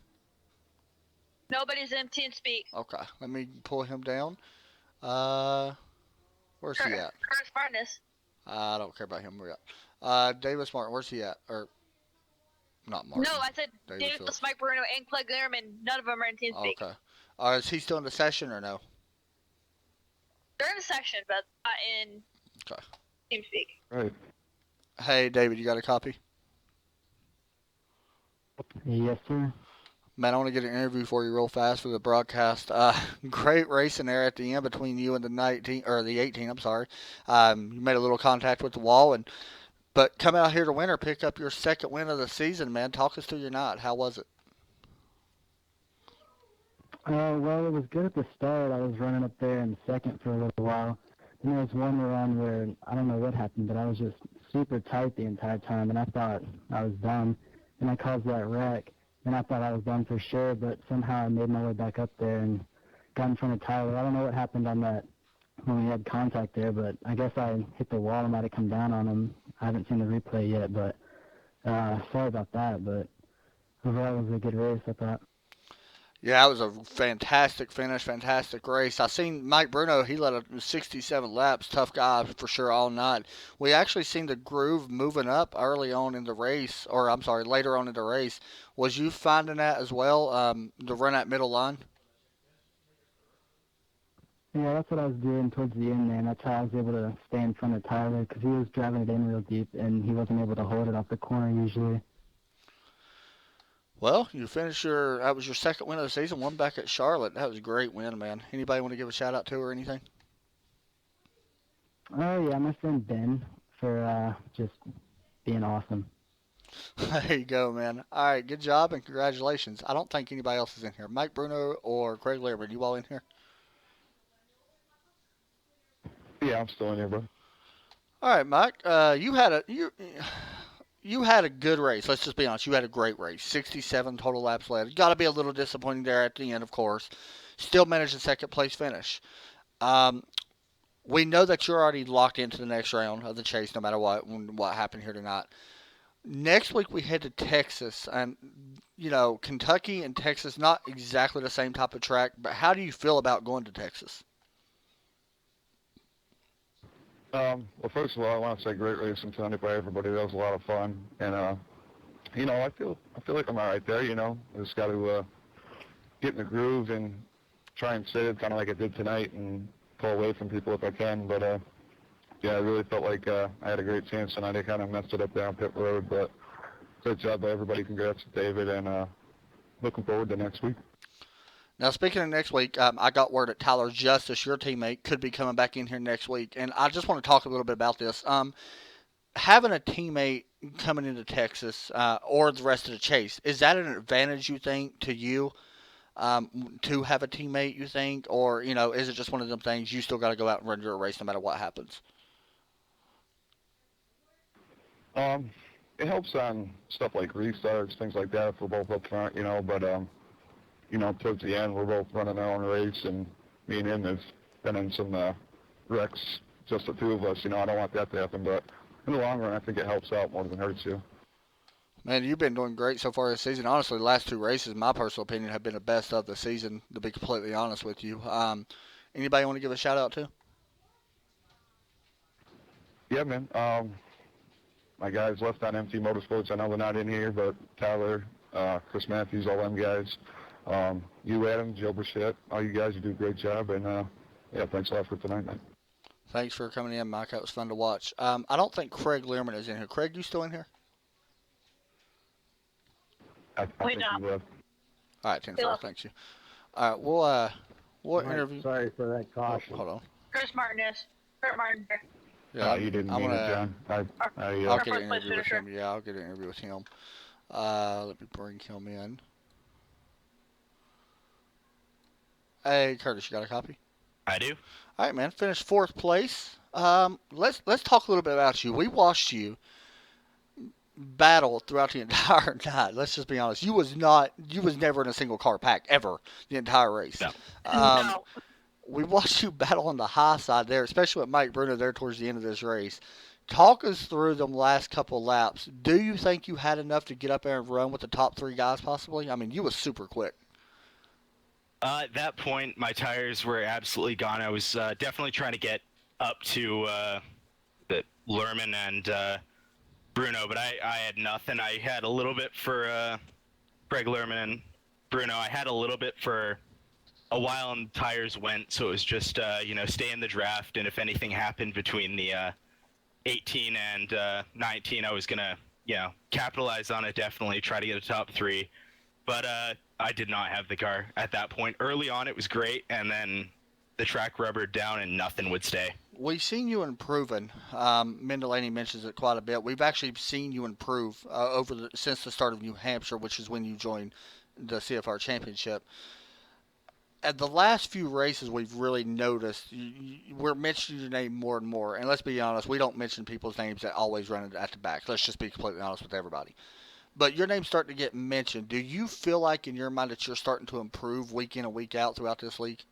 Nobody's in team speak. Okay, let me pull him down. Where's he at? Curtis Martin is. I don't care about him. Davis Martin, where's he at? Or not Martin. No, I said David Phillips, Mike Bruno, and Craig Learman. None of them are in team speak. Okay. Is he still in the session or no? They're in the session, but not in team speak. Right. Hey, David, you got a copy? Yes, sir. Man, I want to get an interview for you real fast for the broadcast. Great racing there at the end between you and the 18. I'm sorry. You made a little contact with the wall, but come out here to winner, pick up your second win of the season, man. Talk us through your night. How was it? Well, it was good at the start. I was running up there in second for a little while. Then there was one run where I don't know what happened, but I was just super tight the entire time, and I thought I was done. And I caused that wreck. And I thought I was done for sure, but somehow I made my way back up there and got in front of Tyler. I don't know what happened on that when we had contact there, but I guess I hit the wall and might have come down on him. I haven't seen the replay yet, but sorry about that. But overall, it was a good race, I thought. Yeah, it was a fantastic finish, fantastic race. I seen Mike Bruno, he led 67 laps, tough guy for sure all night. We actually seen the groove moving up early on in the race, or I'm sorry, later on in the race. Was you finding that as well, the run at middle line? Yeah, that's what I was doing towards the end there, and that's how I was able to stay in front of Tyler because he was driving it in real deep, and he wasn't able to hold it off the corner usually. Well, you finished that was your second win of the season, one back at Charlotte. That was a great win, man. Anybody want to give a shout out to or anything? Oh, yeah, my friend Ben for just being awesome. There you go, man. All right, good job and congratulations. I don't think anybody else is in here. Mike Bruno or Craig Lehrman, you all in here? Yeah, I'm still in here, bro. All right, Mike. You had a good race. Let's just be honest. You had a great race. 67 total laps led. Got to be a little disappointing there at the end, of course. Still managed a second place finish. We know that you're already locked into the next round of the chase, no matter what happened here tonight. Next week we head to Texas, and Kentucky and Texas, not exactly the same type of track. But how do you feel about going to Texas? Well, first of all, I want to say great racing tonight by everybody. That was a lot of fun, and I feel like I'm all right there. I just got to get in the groove and try and sit it kind of like I did tonight and pull away from people if I can. But yeah, I really felt like I had a great chance tonight. I kind of messed it up down pit road, but great job by everybody. Congrats to David, and looking forward to next week. Now, speaking of next week, I got word that Tyler Justice, your teammate, could be coming back in here next week. And I just want to talk a little bit about this. Having a teammate coming into Texas or the rest of the chase, is that an advantage, you think, to you to have a teammate, you think? Or, is it just one of them things you still got to go out and run your race no matter what happens? It helps on stuff like restarts, things like that, if we're both up front, but towards the end, we're both running our own race, and me and him have been in some wrecks, just the two of us. I don't want that to happen, but in the long run, I think it helps out more than hurts you. Man, you've been doing great so far this season. Honestly, the last two races, in my personal opinion, have been the best of the season, to be completely honest with you. Anybody want to give a shout-out to? Yeah, man. My guys left on MT Motorsports, I know they're not in here, but Tyler, Chris Matthews, all them guys. You, Adam, Joe Burchett, all you guys, you do a great job, and yeah, thanks a lot for tonight, man. Thanks for coming in, Mike. That was fun to watch. I don't think Craig Lehrman is in here. Craig, you still in here? I think you left. All right, 10-4, thanks you. All right, we'll interview. Sorry for that caution. Hold on. Chris Martin is. Kurt Martin. Yeah, you didn't mean it, John. I'll get an interview with him. Yeah, I'll get an interview with him. Let me bring him in. Hey, Curtis, you got a copy? I do. All right, man. Finished fourth place. Let's talk a little bit about you. We watched you battle throughout the entire night. Let's just be honest. You was never in a single car pack ever the entire race. No. No. We watched you battle on the high side there, especially with Mike Bruno there towards the end of this race. Talk us through them last couple laps. Do you think you had enough to get up there and run with the top three guys possibly? I mean, you was super quick. At that point, my tires were absolutely gone. I was definitely trying to get up to the Lerman and Bruno, but I had nothing. I had a little bit for Greg Lerman and Bruno. I had a little bit for a while, and tires went, so it was just stay in the draft, and if anything happened between the 18 and 19, I was gonna capitalize on it, definitely try to get a top three. But I did not have the car at that point. Early on, it was great, and then the track rubbered down and nothing would stay. We've seen you improving. Mendelaney mentions it quite a bit. We've actually seen you improve since the start of New Hampshire, which is when you joined the CFR Championship. At the last few races, we've really noticed we're mentioning your name more and more. And let's be honest, we don't mention people's names that always run at the back. Let's just be completely honest with everybody. But your name's starting to get mentioned. Do you feel like in your mind that you're starting to improve week in and week out throughout this league?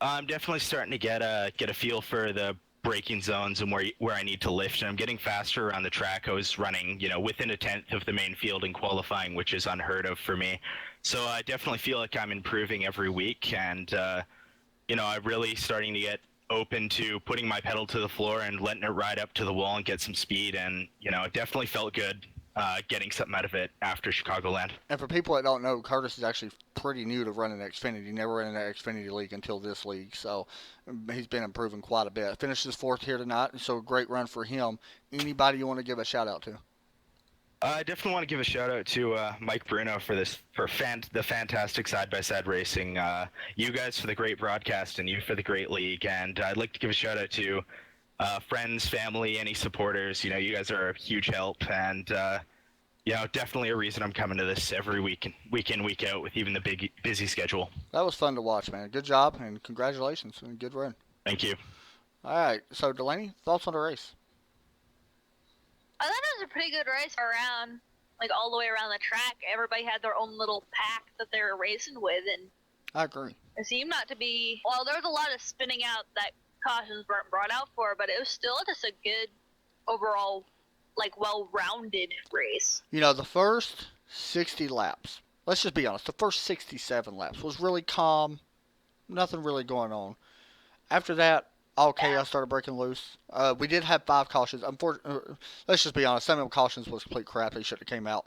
I'm definitely starting to get a feel for the braking zones and where I need to lift, and I'm getting faster around the track. I was running, within a tenth of the main field in qualifying, which is unheard of for me. So I definitely feel like I'm improving every week, and I'm really starting to get open to putting my pedal to the floor and letting it ride up to the wall and get some speed. And it definitely felt good getting something out of it after Chicagoland. And for people that don't know, Curtis is actually pretty new to running Xfinity. Never ran an Xfinity league until this league, so he's been improving quite a bit. Finished his 4th here tonight, so a great run for him. Anybody you want to give a shout out to? I definitely want to give a shout out to Mike Bruno for the fantastic side-by-side racing. You guys for the great broadcast, and you for the great league. And I'd like to give a shout out to friends, family, any supporters. You guys are a huge help, and definitely a reason I'm coming to this every week in, week out, with even the busy schedule. That was fun to watch, man. Good job, and congratulations, and good run. Thank you. All right, so Delaney, thoughts on the race? I thought it was a pretty good race around, like all the way around the track. Everybody had their own little pack that they were racing with, and I agree. it seemed not to be. Well, there was a lot of spinning out that cautions weren't brought out for, but it was still just a good overall, like, well-rounded race. The first 60 laps, let's just be honest, the first 67 laps was really calm, nothing really going on. After that, all chaos started breaking loose. We did have 5 cautions. Unfortunately, let's just be honest, some of them cautions was complete crap. They shouldn't have came out.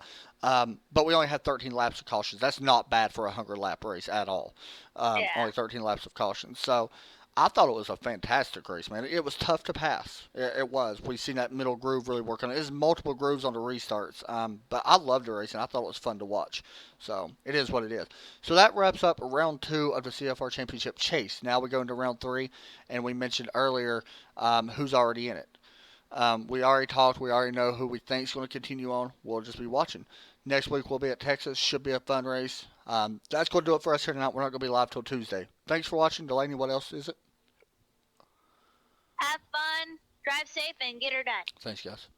But we only had 13 laps of cautions. That's not bad for a 100-lap race at all. Only 13 laps of cautions. So I thought it was a fantastic race, man. It was tough to pass. It was. We've seen that middle groove really working. There's multiple grooves on the restarts. But I loved the race, and I thought it was fun to watch. So it is what it is. So that wraps up round 2 of the CFR Championship Chase. Now we go into round 3, and we mentioned earlier who's already in it. We already talked. We already know who we think is going to continue on. We'll just be watching. Next week we'll be at Texas. Should be a fun race. That's going to do it for us here tonight. We're not going to be live till Tuesday. Thanks for watching. Delaney, what else is it? Have fun, drive safe, and get her done. Thanks, guys.